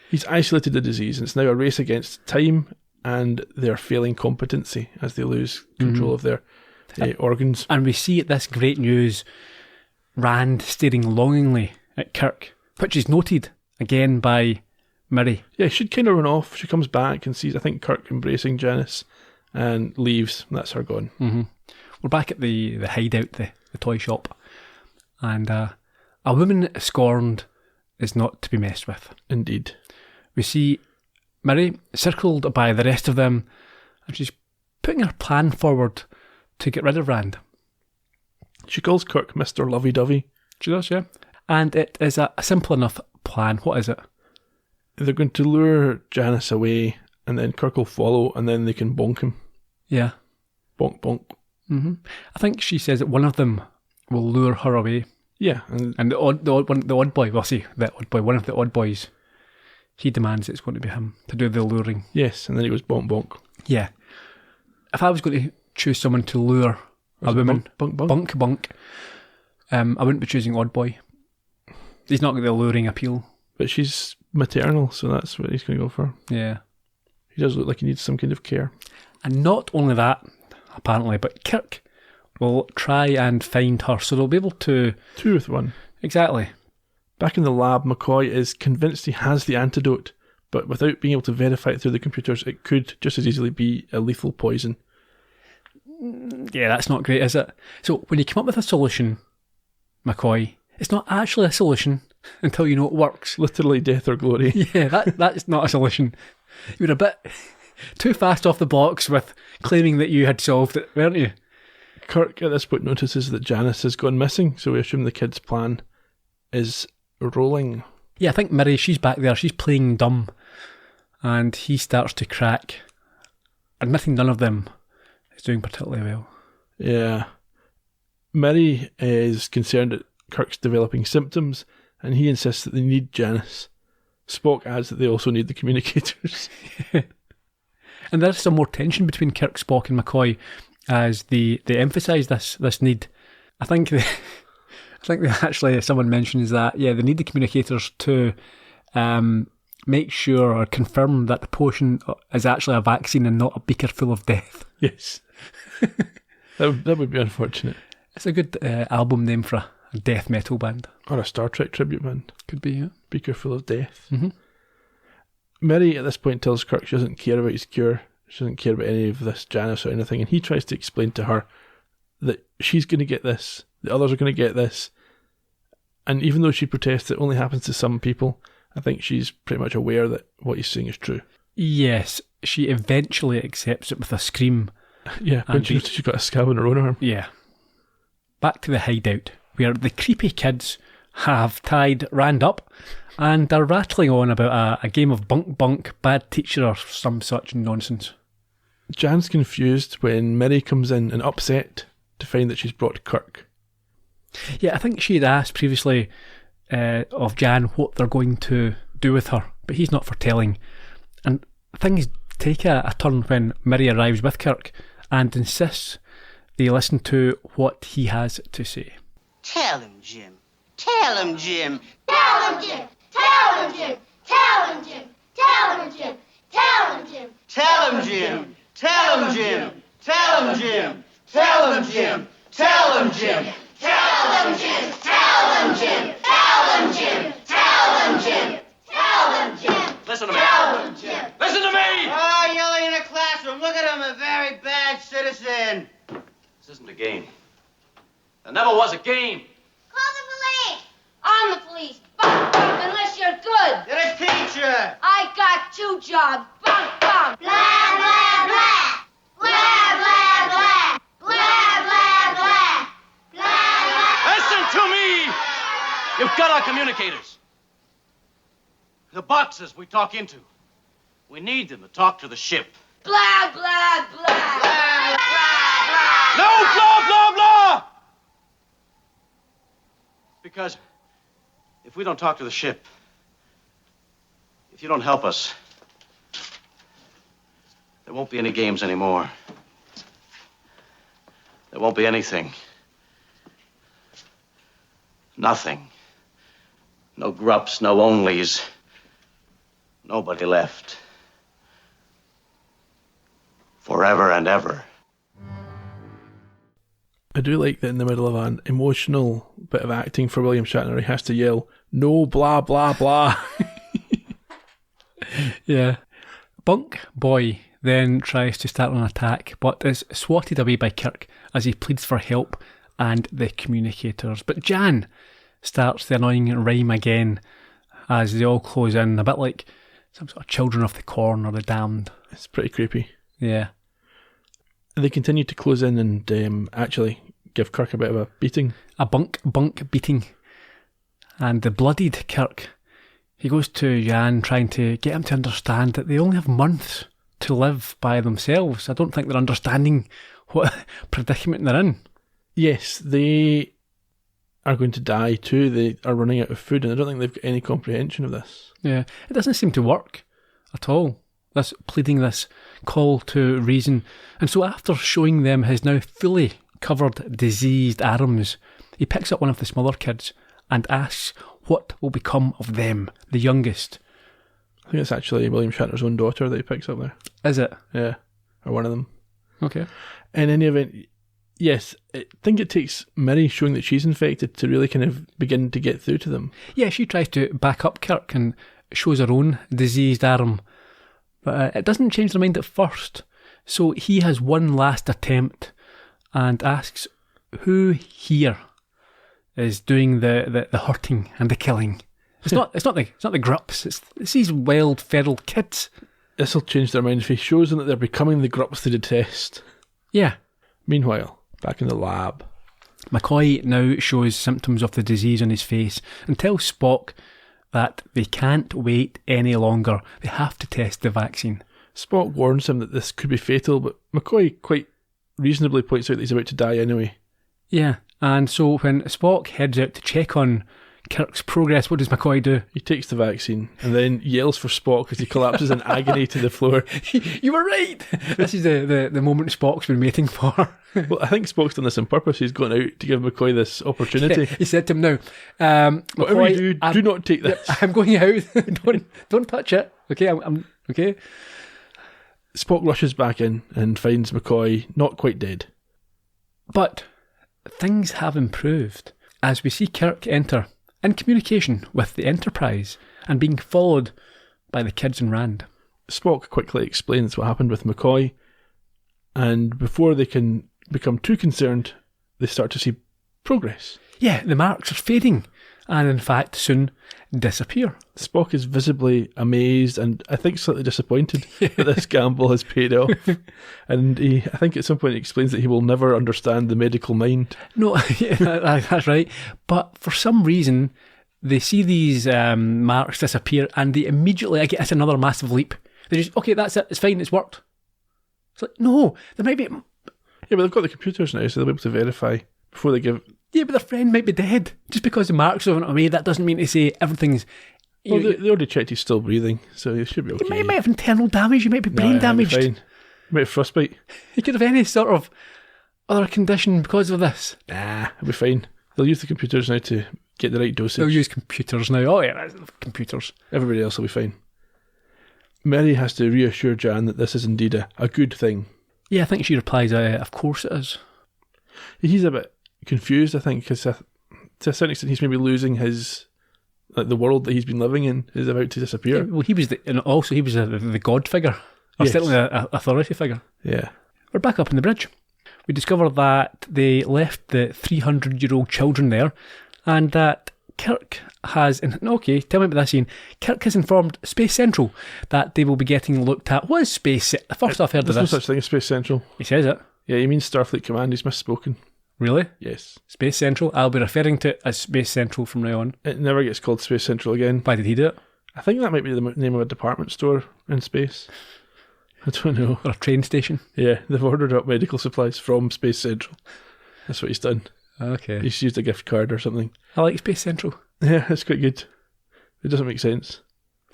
[SPEAKER 2] He's isolated the disease, and it's now a race against time and their failing competency as they lose control of their organs.
[SPEAKER 1] And we see this great news, Rand staring longingly at Kirk, which is noted again by Miri.
[SPEAKER 2] Yeah, she'd kind of run off. She comes back and sees, I think, Kirk embracing Janice and leaves. And that's her gone.
[SPEAKER 1] Mm-hmm. We're back at the hideout, the toy shop. And a woman scorned is not to be messed with.
[SPEAKER 2] Indeed.
[SPEAKER 1] We see Miri circled by the rest of them, and she's putting her plan forward to get rid of Rand.
[SPEAKER 2] She calls Kirk Mr. Lovey-Dovey.
[SPEAKER 1] She does, yeah. And it is a simple enough plan. What is it?
[SPEAKER 2] They're going to lure Janice away, and then Kirk will follow, and then they can bonk him.
[SPEAKER 1] Yeah.
[SPEAKER 2] Bonk, bonk.
[SPEAKER 1] Mm-hmm. I think she says that one of them will lure her away.
[SPEAKER 2] Yeah.
[SPEAKER 1] And the odd boy, well, see, the odd boy, one of the odd boys, he demands it's going to be him to do the luring.
[SPEAKER 2] Yes, and then he goes bonk, bonk.
[SPEAKER 1] Yeah. If I was going to choose someone to lure a woman, bunk, I wouldn't be choosing odd boy. He's not got the luring appeal.
[SPEAKER 2] But she's maternal, so that's what he's going to go for.
[SPEAKER 1] Yeah.
[SPEAKER 2] He does look like he needs some kind of care.
[SPEAKER 1] And not only that, apparently, but Kirk will try and find her, so they'll be able to...
[SPEAKER 2] 2 with 1.
[SPEAKER 1] Exactly.
[SPEAKER 2] Back in the lab, McCoy is convinced he has the antidote, but without being able to verify it through the computers, it could just as easily be a lethal poison.
[SPEAKER 1] Yeah, that's not great, is it? So when you come up with a solution, McCoy, it's not actually a solution until you know it works.
[SPEAKER 2] Literally death or glory.
[SPEAKER 1] Yeah, that's not a solution. You were a bit too fast off the blocks with claiming that you had solved it, weren't you?
[SPEAKER 2] Kirk at this point notices that Janice has gone missing, so we assume the kid's plan is rolling.
[SPEAKER 1] Yeah, I think Miri, she's back there, she's playing dumb, and he starts to crack, admitting none of them is doing particularly well.
[SPEAKER 2] Yeah. Miri is concerned that Kirk's developing symptoms, and he insists that they need Janice. Spock adds that they also need the communicators.
[SPEAKER 1] And there's some more tension between Kirk, Spock and McCoy as they emphasise this need. I think actually someone mentions that, yeah, they need the communicators to make sure or confirm that the potion is actually a vaccine and not a beaker full of death.
[SPEAKER 2] Yes. that would be unfortunate.
[SPEAKER 1] It's a good album name for a death metal band.
[SPEAKER 2] Or a Star Trek tribute band.
[SPEAKER 1] Could be, yeah.
[SPEAKER 2] Beaker full of death.
[SPEAKER 1] Mm-hmm.
[SPEAKER 2] Miri at this point tells Kirk she doesn't care about his cure. She doesn't care about any of this Janice or anything. And he tries to explain to her that she's going to get this. The others are going to get this. And even though she protests it only happens to some people, I think she's pretty much aware that what he's saying is true.
[SPEAKER 1] Yes, she eventually accepts it with a scream.
[SPEAKER 2] Yeah, when she's got a scab on her own arm.
[SPEAKER 1] Yeah. Back to the hideout, where the creepy kids have tied Rand up and are rattling on about a game of bunk, bad teacher or some such nonsense.
[SPEAKER 2] Jan's confused when Miri comes in and upset to find that she's brought Kirk.
[SPEAKER 1] Yeah, I think she had asked previously of Jan what they're going to do with her, but he's not for telling. And things take a turn when Miri arrives with Kirk and insists they listen to what he has to say.
[SPEAKER 8] Tell him, Jim. Tell him, Jim.
[SPEAKER 9] Tell him, Jim. Tell him, Jim. Tell him, Jim. Tell him, Jim. Tell him, Jim.
[SPEAKER 8] Tell him, Jim. Tell him, Jim. Tell him, Jim. Tell him, Jim. Tell him, Jim.
[SPEAKER 9] Tell him, Jim. Tell him, Jim. Tell him, Jim. Tell him, Jim. Tell him, Jim.
[SPEAKER 4] Listen to me.
[SPEAKER 9] Tell him, Jim.
[SPEAKER 4] Listen to me!
[SPEAKER 8] Oh, yelling in a classroom. Look at him, a very bad citizen.
[SPEAKER 4] This isn't a game. There never was a game.
[SPEAKER 9] Call the police. I'm the police. Bunk, unless you're good.
[SPEAKER 8] You're a teacher.
[SPEAKER 9] I got 2 jobs. Bunk. Blah, blah, blah. Blah, blah, blah. Blah, blah, blah. Blah, blah.
[SPEAKER 4] Listen to me! You've got our communicators. The boxes we talk into. We need them to talk to the ship.
[SPEAKER 9] Blah, blah, blah. Blah, blah, blah.
[SPEAKER 4] No blah, blah, blah! Because if we don't talk to the ship, if you don't help us, there won't be any games anymore. There won't be anything. Nothing. No grups, no onlys. Nobody left. Forever and ever.
[SPEAKER 2] I do like that in the middle of an emotional bit of acting for William Shatner, he has to yell, "No blah blah blah."
[SPEAKER 1] Yeah. Bunk Boy then tries to start an attack, but is swatted away by Kirk as he pleads for help and the communicators. But Jan starts the annoying rhyme again as they all close in, a bit like some sort of Children of the Corn or the Damned.
[SPEAKER 2] It's pretty creepy.
[SPEAKER 1] Yeah.
[SPEAKER 2] They continue to close in and actually give Kirk a bit of a beating.
[SPEAKER 1] A bunk beating. And the bloodied Kirk, he goes to Jan trying to get him to understand that they only have months to live by themselves. I don't think they're understanding what predicament they're in.
[SPEAKER 2] Yes, they are going to die too. They are running out of food and I don't think they've got any comprehension of this.
[SPEAKER 1] Yeah, it doesn't seem to work at all. This pleading, this call to reason. And so after showing them his now fully covered, diseased arms, he picks up one of the smaller kids and asks what will become of them, the youngest.
[SPEAKER 2] I think it's actually William Shatner's own daughter that he picks up there.
[SPEAKER 1] Is it?
[SPEAKER 2] Yeah, or one of them.
[SPEAKER 1] Okay.
[SPEAKER 2] In any event, yes, I think it takes Miri showing that she's infected to really kind of begin to get through to them.
[SPEAKER 1] Yeah, she tries to back up Kirk and shows her own diseased arm. But it doesn't change their mind at first. So he has one last attempt and asks who here is doing the hurting and the killing. It's not the grups. It's these wild feral kids.
[SPEAKER 2] This will change their mind if he shows them that they're becoming the grups they detest.
[SPEAKER 1] Yeah.
[SPEAKER 2] Meanwhile, back in the lab,
[SPEAKER 1] McCoy now shows symptoms of the disease on his face and tells Spock that they can't wait any longer. They have to test the vaccine.
[SPEAKER 2] Spock warns him that this could be fatal, but McCoy quite reasonably points out that he's about to die anyway.
[SPEAKER 1] Yeah, and so when Spock heads out to check on Kirk's progress, what does McCoy do?
[SPEAKER 2] He takes the vaccine and then yells for Spock as he collapses in agony to the floor.
[SPEAKER 1] You were right! This is the moment Spock's been waiting for.
[SPEAKER 2] Well, I think Spock's done this on purpose. He's gone out to give McCoy this opportunity.
[SPEAKER 1] Yeah, he said to him now,
[SPEAKER 2] whatever
[SPEAKER 1] McCoy,
[SPEAKER 2] you do, do not take this.
[SPEAKER 1] I'm going out. don't touch it. Okay, I'm okay.
[SPEAKER 2] Spock rushes back in and finds McCoy not quite dead.
[SPEAKER 1] But things have improved as we see Kirk enter in communication with the Enterprise and being followed by the kids and Rand.
[SPEAKER 2] Spock quickly explains what happened with McCoy, and before they can become too concerned, they start to see progress.
[SPEAKER 1] Yeah, the marks are fading, and in fact soon disappear.
[SPEAKER 2] Spock is visibly amazed and I think slightly disappointed that this gamble has paid off. And I think at some point he explains that he will never understand the medical mind.
[SPEAKER 1] No, that's right. But for some reason, they see these marks disappear and they immediately, it's another massive leap. They just, okay, that's it, it's fine, it's worked. It's like, no, there might be...
[SPEAKER 2] Yeah, but they've got the computers now, so they'll be able to verify before they give...
[SPEAKER 1] Yeah, but their friend might be dead. Just because the marks went away, that doesn't mean to say everything's...
[SPEAKER 2] Well, they already checked he's still breathing, so he should be okay.
[SPEAKER 1] You might have internal damage, you might be brain damaged.
[SPEAKER 2] Fine. You might have frostbite.
[SPEAKER 1] He could have any sort of other condition because of this.
[SPEAKER 2] Nah, he'll be fine. They'll use the computers now to get the right dosage.
[SPEAKER 1] They'll use computers now. Oh yeah, computers.
[SPEAKER 2] Everybody else will be fine. Mary has to reassure Jan that this is indeed a good thing.
[SPEAKER 1] Yeah, I think she replies, of course it is.
[SPEAKER 2] He's a bit confused, I think, because to a certain extent he's maybe losing his... the world that he's been living in is about to disappear.
[SPEAKER 1] Yeah, well, he was the god figure. Or
[SPEAKER 2] yes.
[SPEAKER 1] Certainly an authority figure.
[SPEAKER 2] Yeah.
[SPEAKER 1] We're back up in the bridge. We discover that they left the 300-year-old children there, and that Kirk has... Okay, tell me about this, Ian. Kirk has informed Space Central that they will be getting looked at. What is Space... The first I've heard of this...
[SPEAKER 2] There's no such thing as Space Central.
[SPEAKER 1] He says it.
[SPEAKER 2] Yeah, he means Starfleet Command. He's misspoken.
[SPEAKER 1] Really?
[SPEAKER 2] Yes.
[SPEAKER 1] Space Central? I'll be referring to it as Space Central from now on.
[SPEAKER 2] It never gets called Space Central again.
[SPEAKER 1] Why did he do it?
[SPEAKER 2] I think that might be the name of a department store in space. I don't know.
[SPEAKER 1] Or a train station.
[SPEAKER 2] Yeah, they've ordered up medical supplies from Space Central. That's what he's done.
[SPEAKER 1] Okay.
[SPEAKER 2] He's used a gift card or something.
[SPEAKER 1] I like Space Central.
[SPEAKER 2] Yeah, it's quite good. It doesn't make sense.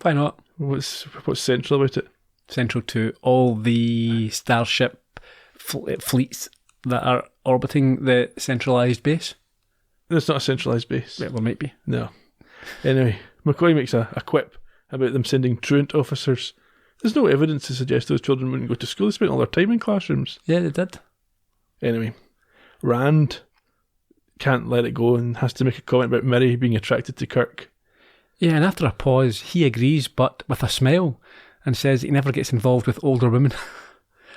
[SPEAKER 1] Why not?
[SPEAKER 2] What's central about it?
[SPEAKER 1] Central to all the starship fleets that are orbiting the centralised base.
[SPEAKER 2] It's not a centralised base.
[SPEAKER 1] Yeah, well, might be.
[SPEAKER 2] No. Anyway, McCoy makes a quip about them sending truant officers. There's no evidence to suggest those children wouldn't go to school. They spent all their time in classrooms.
[SPEAKER 1] Yeah, they did.
[SPEAKER 2] Anyway, Rand can't let it go and has to make a comment about Miri being attracted to Kirk.
[SPEAKER 1] Yeah, and after a pause, he agrees, but with a smile, and says he never gets involved with older women.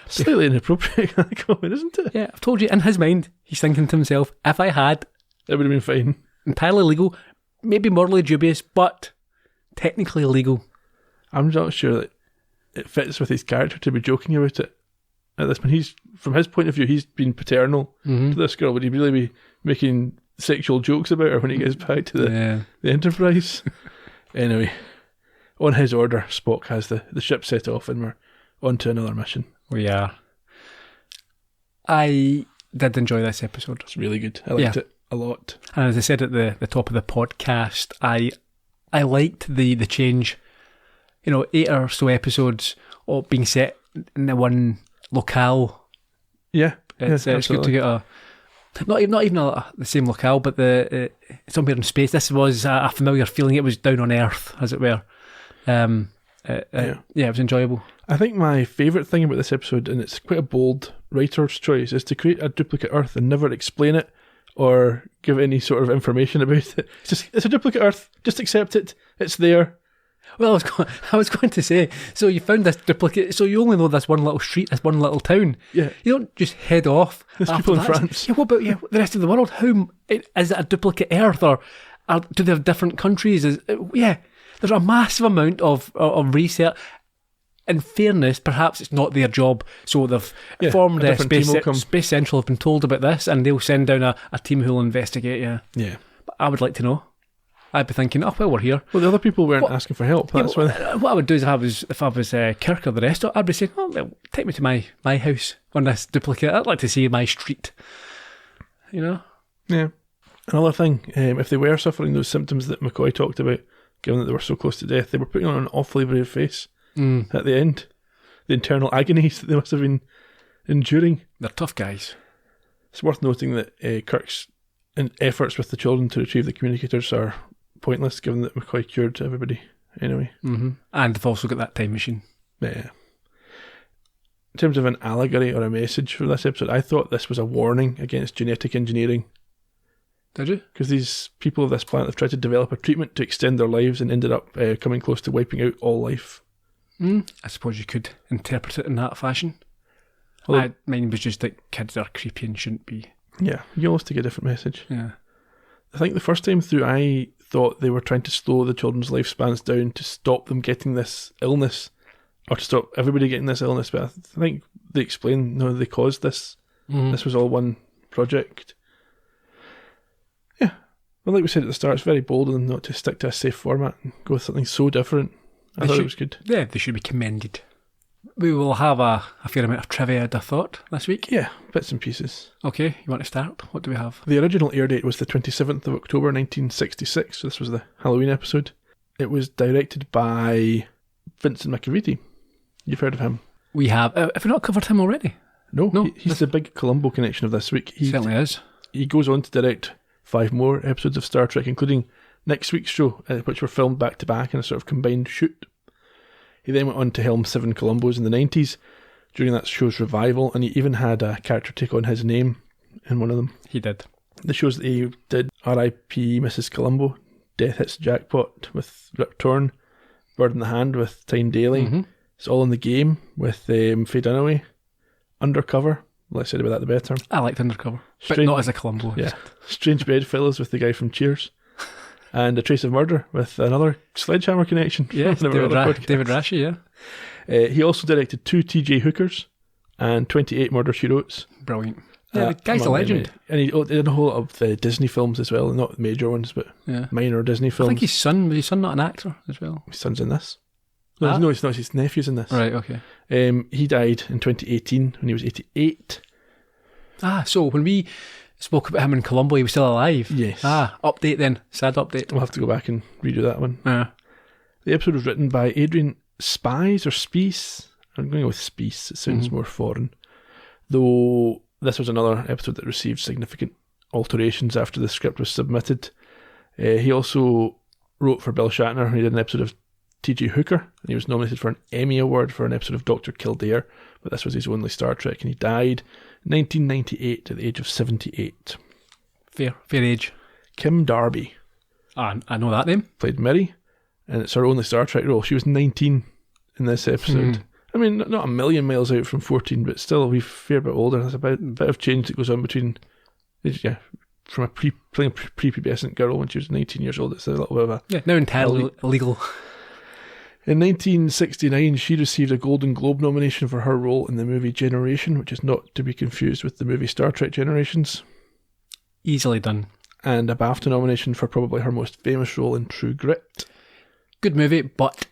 [SPEAKER 2] Slightly inappropriate comment, isn't it?
[SPEAKER 1] Yeah, I've told you, in his mind, he's thinking to himself, if I had...
[SPEAKER 2] It would have been fine.
[SPEAKER 1] Entirely legal, maybe morally dubious, but technically illegal.
[SPEAKER 2] I'm not sure that it fits with his character to be joking about it at this point. From his point of view, he's been paternal to this girl. Would he really be making sexual jokes about her when he gets back to the Enterprise? Anyway, on his order, Spock has the ship set off and we're on to another mission.
[SPEAKER 1] We are. I did enjoy this episode.
[SPEAKER 2] It's really good. I liked it a lot.
[SPEAKER 1] And as I said at the top of the podcast, I liked the change. 8 or so episodes of being set in the one locale.
[SPEAKER 2] Yeah,
[SPEAKER 1] it's good to get not even the same locale, but somewhere in space. This was a familiar feeling. It was down on Earth, as it were. It was enjoyable.
[SPEAKER 2] I think my favourite thing about this episode, and it's quite a bold writer's choice, is to create a duplicate Earth and never explain it or give any sort of information about it. It's a duplicate Earth. Just accept it. It's there.
[SPEAKER 1] Well, I was going to say, so you found this duplicate, so you only know this one little street, this one little town.
[SPEAKER 2] Yeah.
[SPEAKER 1] You don't just head off.
[SPEAKER 2] There's people in France.
[SPEAKER 1] Yeah, what about the rest of the world? How is it a duplicate Earth, or do they have different countries? There's a massive amount of research. In fairness, perhaps it's not their job, so they've formed Space Central have been told about this, and they'll send down a team who'll investigate. Yeah. But I would like to know. I'd be thinking, we're here.
[SPEAKER 2] Well, the other people weren't asking for help. That's why.
[SPEAKER 1] What I would do is if I was Kirk or the rest of it, I'd be saying, take me to my house on this duplicate. I'd like to see my street. Yeah.
[SPEAKER 2] Another thing, if they were suffering those symptoms that McCoy talked about, given that they were so close to death, they were putting on an awfully brave face at the end. The internal agonies that they must have been enduring.
[SPEAKER 1] They're tough guys.
[SPEAKER 2] It's worth noting that Kirk's efforts with the children to retrieve the communicators are pointless, given that McCoy cured everybody anyway.
[SPEAKER 1] Mm-hmm. And they've also got that time machine.
[SPEAKER 2] Yeah. In terms of an allegory or a message for this episode, I thought this was a warning against genetic engineering.
[SPEAKER 1] Did you?
[SPEAKER 2] Because these people of this planet have tried to develop a treatment to extend their lives and ended up coming close to wiping out all life.
[SPEAKER 1] I suppose you could interpret it in that fashion. Mine was just that kids are creepy and shouldn't be.
[SPEAKER 2] Yeah, you always take a different message.
[SPEAKER 1] Yeah.
[SPEAKER 2] I think the first time through I thought they were trying to slow the children's lifespans down to stop them getting this illness, or to stop everybody getting this illness. But I think they explained, no, they caused this. This was all one project. Yeah. Well, like we said at the start, it's very bold of them not to stick to a safe format and go with something so different. I thought it was good.
[SPEAKER 1] Yeah, they should be commended. We will have a fair amount of trivia, I thought, this week.
[SPEAKER 2] Yeah, bits and pieces.
[SPEAKER 1] Okay, you want to start? What do we have?
[SPEAKER 2] The original air date was the 27th of October 1966, so this was the Halloween episode. It was directed by Vincent McAveety. You've heard of him?
[SPEAKER 1] We have. Have we not covered him already?
[SPEAKER 2] No, he's the big Columbo connection of this week.
[SPEAKER 1] He certainly is.
[SPEAKER 2] He goes on to direct 5 more episodes of Star Trek, including next week's show, which were filmed back to back in a sort of combined shoot. He then went on to helm 7 Columbos in the 90s during that show's revival, and he even had a character take on his name in one of them.
[SPEAKER 1] He did.
[SPEAKER 2] The shows that he did: R.I.P. Mrs. Columbo, Death Hits Jackpot with Rip Torn, Bird in the Hand with Tyne Daly, It's All in the Game with Faye Dunaway, Undercover, the less said about that the better.
[SPEAKER 1] I liked Undercover, but not as a Columbo.
[SPEAKER 2] Yeah. Strange Bedfellows with the guy from Cheers. And A Trace of Murder with another Sledgehammer connection.
[SPEAKER 1] Yeah, David Rashi, yeah.
[SPEAKER 2] He also directed 2 T.J. Hookers and 28 Murder, She Wrotes.
[SPEAKER 1] Brilliant. Yeah, the guy's a legend.
[SPEAKER 2] And he did a whole lot of the Disney films as well, not major ones, but minor Disney films.
[SPEAKER 1] I think was his son not an actor as well?
[SPEAKER 2] His son's in this. No, it's not. His nephew's in this.
[SPEAKER 1] Right, okay.
[SPEAKER 2] He died in 2018 when he was 88.
[SPEAKER 1] So when we spoke about him in Columbo, he was still alive?
[SPEAKER 2] Yes.
[SPEAKER 1] Update then. Sad update.
[SPEAKER 2] We'll have to go back and redo that one. The episode was written by Adrian Spies or Spies. I'm going to go with Spies. It sounds more foreign. Though this was another episode that received significant alterations after the script was submitted. He also wrote for Bill Shatner. He did an episode of T.J. Hooker, and he was nominated for an Emmy Award for an episode of Dr. Kildare, but this was his only Star Trek, and he died in 1998 at the age of 78.
[SPEAKER 1] Fair age.
[SPEAKER 2] Kim Darby.
[SPEAKER 1] I know that name.
[SPEAKER 2] Played Miri, and it's her only Star Trek role. She was 19 in this episode. I mean, not a million miles out from 14, but still a wee fair bit older. There's a bit of change that goes on between, from playing a prepubescent girl when she was 19 years old. It's a little bit of a...
[SPEAKER 1] now entirely illegal.
[SPEAKER 2] In 1969, she received a Golden Globe nomination for her role in the movie Generation, which is not to be confused with the movie Star Trek Generations.
[SPEAKER 1] Easily done.
[SPEAKER 2] And a BAFTA nomination for probably her most famous role in True Grit.
[SPEAKER 1] Good movie, but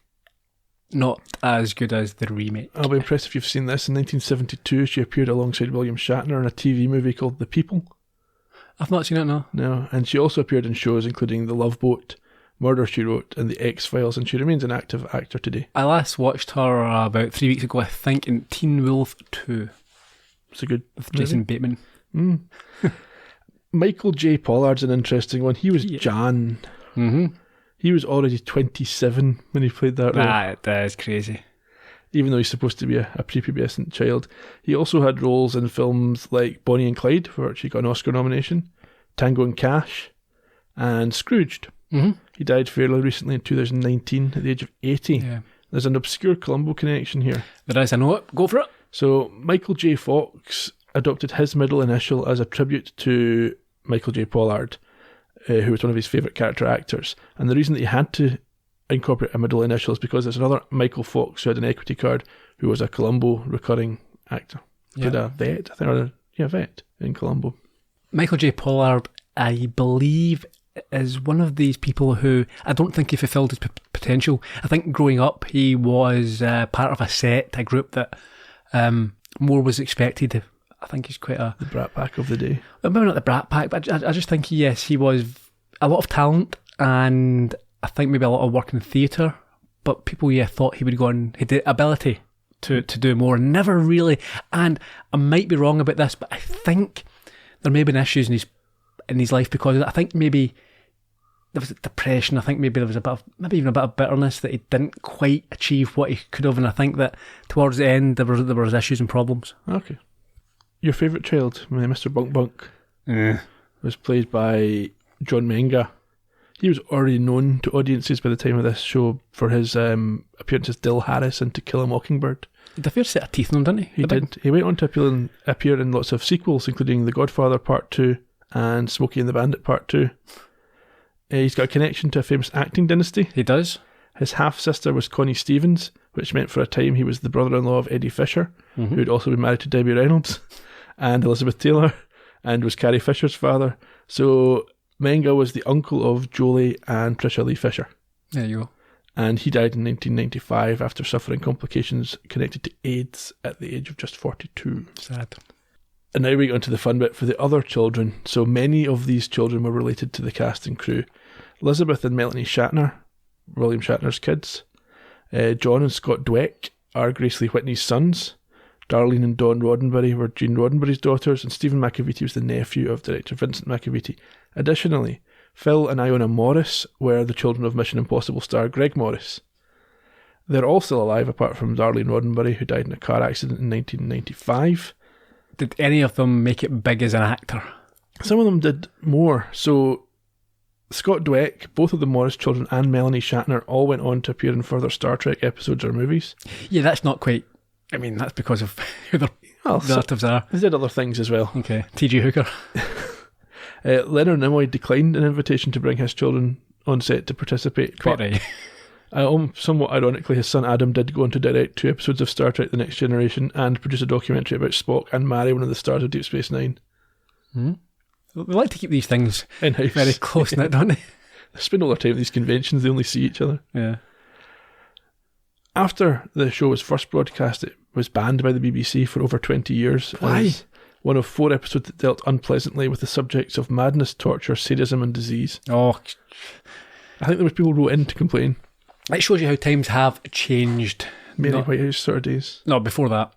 [SPEAKER 1] not as good as the remake.
[SPEAKER 2] I'll be impressed if you've seen this. In 1972, she appeared alongside William Shatner in a TV movie called The People.
[SPEAKER 1] I've not seen it, no.
[SPEAKER 2] No, and she also appeared in shows including The Love Boat, Murder, She Wrote, and The X-Files, and she remains an active actor today.
[SPEAKER 1] I last watched her about 3 weeks ago, I think, in Teen Wolf 2.
[SPEAKER 2] It's a good
[SPEAKER 1] with Jason Bateman.
[SPEAKER 2] Michael J. Pollard's an interesting one. He was Jan. He was already 27 when he played that role.
[SPEAKER 1] That is crazy.
[SPEAKER 2] Even though he's supposed to be a prepubescent child. He also had roles in films like Bonnie and Clyde, for which he got an Oscar nomination, Tango and Cash, and Scrooged. He died fairly recently in 2019 at the age of 80.
[SPEAKER 1] Yeah.
[SPEAKER 2] There's an obscure Columbo connection here.
[SPEAKER 1] There is, I know it. Go for it.
[SPEAKER 2] So Michael J. Fox adopted his middle initial as a tribute to Michael J. Pollard, who was one of his favourite character actors. And the reason that he had to incorporate a middle initial is because there's another Michael Fox who had an equity card who was a Columbo recurring actor. Played a vet, I think, or a vet in Columbo.
[SPEAKER 1] Michael J. Pollard, I believe, is one of these people who I don't think he fulfilled his potential. I think growing up he was part of a group that more was expected. I think he's quite the
[SPEAKER 2] Brat Pack of the day.
[SPEAKER 1] Maybe not the Brat Pack, but I just think he was a lot of talent, and I think maybe a lot of work in theatre, but people thought he would go on, he had the ability to do more, never really. And I might be wrong about this, but I think there may have been issues in his life because I think maybe there was depression. I think maybe there was maybe even a bit of bitterness that he didn't quite achieve what he could have, and I think that towards the end there was issues and problems.
[SPEAKER 2] Okay. Your favourite child, Mr. Bunk, was played by John Menga. He was already known to audiences by the time of this show for his appearance as Dill Harris in To Kill a Mockingbird.
[SPEAKER 1] He had a fair set of teeth in him, didn't he?
[SPEAKER 2] He did. He went on to appear in lots of sequels, including The Godfather Part 2 and Smokey and the Bandit Part 2. He's got a connection to a famous acting dynasty.
[SPEAKER 1] He does.
[SPEAKER 2] His half-sister was Connie Stevens, which meant for a time he was the brother-in-law of Eddie Fisher, who'd also been married to Debbie Reynolds, and Elizabeth Taylor, and was Carrie Fisher's father. So Menga was the uncle of Jolie and Tricia Lee Fisher.
[SPEAKER 1] There you go.
[SPEAKER 2] And he died in 1995 after suffering complications connected to AIDS at the age of just 42.
[SPEAKER 1] Sad.
[SPEAKER 2] And now we get onto the fun bit for the other children. So many of these children were related to the cast and crew. Elizabeth and Melanie Shatner, William Shatner's kids. John and Scott Dweck are Grace Lee Whitney's sons. Darlene and Dawn Roddenberry were Gene Roddenberry's daughters, and Stephen McAveety was the nephew of director Vincent McAveety. Additionally, Phil and Iona Morris were the children of Mission Impossible star Greg Morris. They're all still alive apart from Darlene Roddenberry, who died in a car accident in 1995.
[SPEAKER 1] Did any of them make it big as an actor?
[SPEAKER 2] Some of them did more. So Scott Dweck, both of the Morris children, and Melanie Shatner all went on to appear in further Star Trek episodes or movies.
[SPEAKER 1] Yeah, that's not quite... I mean, that's because of who their relatives are.
[SPEAKER 2] They did other things as well.
[SPEAKER 1] Okay. T.J. Hooker.
[SPEAKER 2] Leonard Nimoy declined an invitation to bring his children on set to participate.
[SPEAKER 1] Quite right.
[SPEAKER 2] Somewhat ironically, his son Adam did go on to direct 2 episodes of Star Trek The Next Generation and produce a documentary about Spock and marry one of the stars of Deep Space Nine.
[SPEAKER 1] They like to keep these things
[SPEAKER 2] in-house.
[SPEAKER 1] Very close-knit, don't they?
[SPEAKER 2] They spend all their time at these conventions, they only see each other.
[SPEAKER 1] Yeah.
[SPEAKER 2] After the show was first broadcast, it was banned by the BBC for over 20 years.
[SPEAKER 1] Why?
[SPEAKER 2] One of 4 episodes that dealt unpleasantly with the subjects of madness, torture, sadism and disease.
[SPEAKER 1] Oh.
[SPEAKER 2] I think there was people who wrote in to complain.
[SPEAKER 1] It shows you how times have changed.
[SPEAKER 2] Mary Whitehouse sort of days.
[SPEAKER 1] No, before that.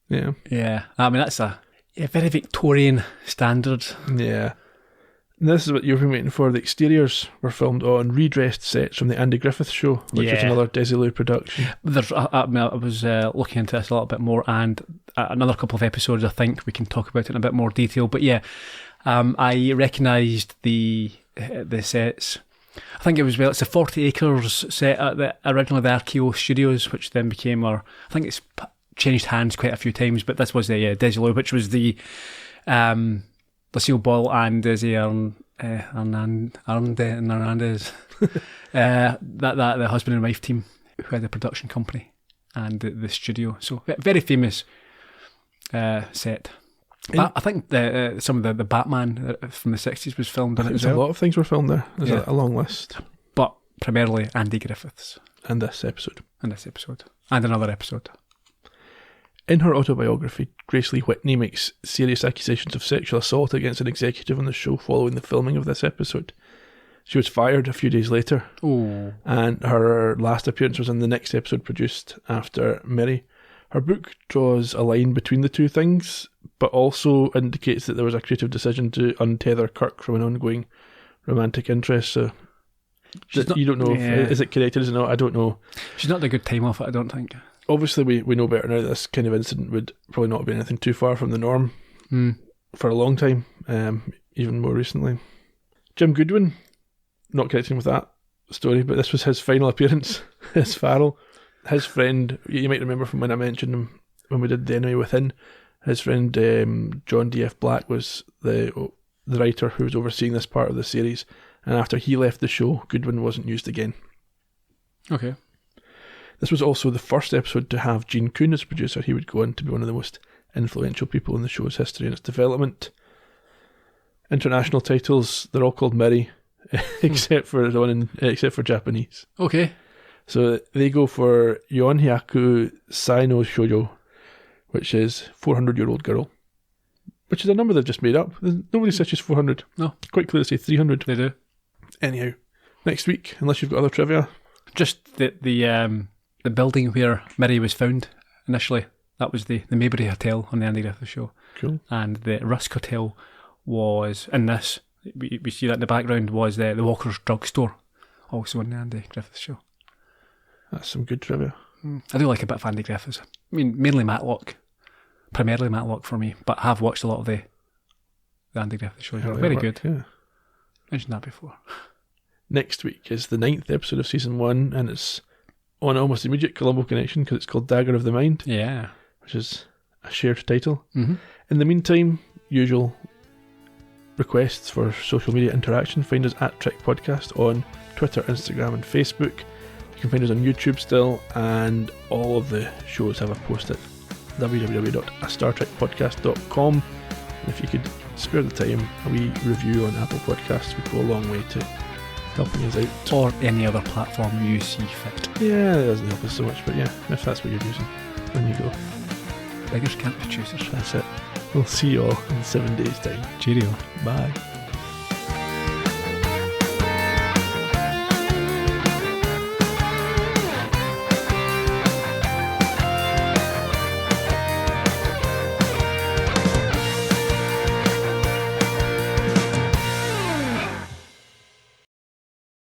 [SPEAKER 2] Yeah.
[SPEAKER 1] Yeah. I mean, that's a very Victorian standard.
[SPEAKER 2] Yeah. And this is what you've been waiting for. The exteriors were filmed on redressed sets from the Andy Griffith Show, which was another Desilu production.
[SPEAKER 1] I was looking into this a little bit more, and another couple of episodes I think we can talk about it in a bit more detail. But yeah, I recognised the sets. I think it's a 40 acres set at originally the RKO Studios, which then became I think it's changed hands quite a few times, but this was the Desilu, which was the Lucille Ball and Desi Hernandez, that the husband and wife team who had the production company and the studio. So very famous set. I think some of the Batman from the 60s was filmed in it as well.
[SPEAKER 2] A lot of things were filmed there. There's a long list.
[SPEAKER 1] But primarily Andy Griffiths.
[SPEAKER 2] And this episode.
[SPEAKER 1] And another episode.
[SPEAKER 2] In her autobiography, Grace Lee Whitney makes serious accusations of sexual assault against an executive on the show following the filming of this episode. She was fired a few days later.
[SPEAKER 1] Ooh.
[SPEAKER 2] And her last appearance was in the next episode produced after Miri. Her book draws a line between the two things, but also indicates that there was a creative decision to untether Kirk from an ongoing romantic interest. So you don't know is it connected, is it not? I don't know.
[SPEAKER 1] She's not had a good time off it, I don't think.
[SPEAKER 2] Obviously, we know better now that this kind of incident would probably not have been anything too far from the norm for a long time, even more recently. Jim Goodwin, not connecting with that story, but this was his final appearance as Farrell. His friend, you might remember from when I mentioned him when we did The Enemy Within, his friend John D.F. Black was the writer who was overseeing this part of the series, and after he left the show, Goodwin wasn't used again.
[SPEAKER 1] Okay.
[SPEAKER 2] This was also the first episode to have Gene Kuhn as producer. He would go on to be one of the most influential people in the show's history and its development. International titles, they're all called Miri, except for Japanese.
[SPEAKER 1] Okay.
[SPEAKER 2] So they go for Yonhyaku Sai no Shoujo, which is 400-year-old girl, which is a number they've just made up. Nobody says she's 400.
[SPEAKER 1] No.
[SPEAKER 2] Quite clear to say 300.
[SPEAKER 1] They do.
[SPEAKER 2] Anyhow, next week, unless you've got other trivia.
[SPEAKER 1] Just the building where Miri was found initially, that was the Maybury Hotel on the Andy Griffith Show.
[SPEAKER 2] Cool.
[SPEAKER 1] And the Rusk Hotel was in this. We see that in the background was the Walker's Drugstore, also on the Andy Griffith Show.
[SPEAKER 2] That's some good trivia.
[SPEAKER 1] I do like a bit of Andy Griffiths. I mean, mainly Matlock. Primarily Matlock for me, but I have watched a lot of the Andy Griffith Show. Very good.
[SPEAKER 2] Yeah.
[SPEAKER 1] Mentioned that before.
[SPEAKER 2] Next week is the 9th episode of season 1, and it's on almost immediate Columbo connection because it's called Dagger of the Mind.
[SPEAKER 1] Yeah.
[SPEAKER 2] Which is a shared title.
[SPEAKER 1] Mm-hmm.
[SPEAKER 2] In the meantime, usual requests for social media interaction, find us at Trek Podcast on Twitter, Instagram and Facebook. You can find us on YouTube still, and all of the shows have a post at www.astartrekpodcast.com. And if you could spare the time, a wee review on Apple Podcasts would go a long way to helping us out.
[SPEAKER 1] Or any other platform you see fit.
[SPEAKER 2] Yeah, it doesn't help us so much, but yeah, if that's what you're using, then you go.
[SPEAKER 1] Beggars can't be choosers.
[SPEAKER 2] That's it. We'll see you all in 7 days' time.
[SPEAKER 1] Cheerio.
[SPEAKER 2] Bye.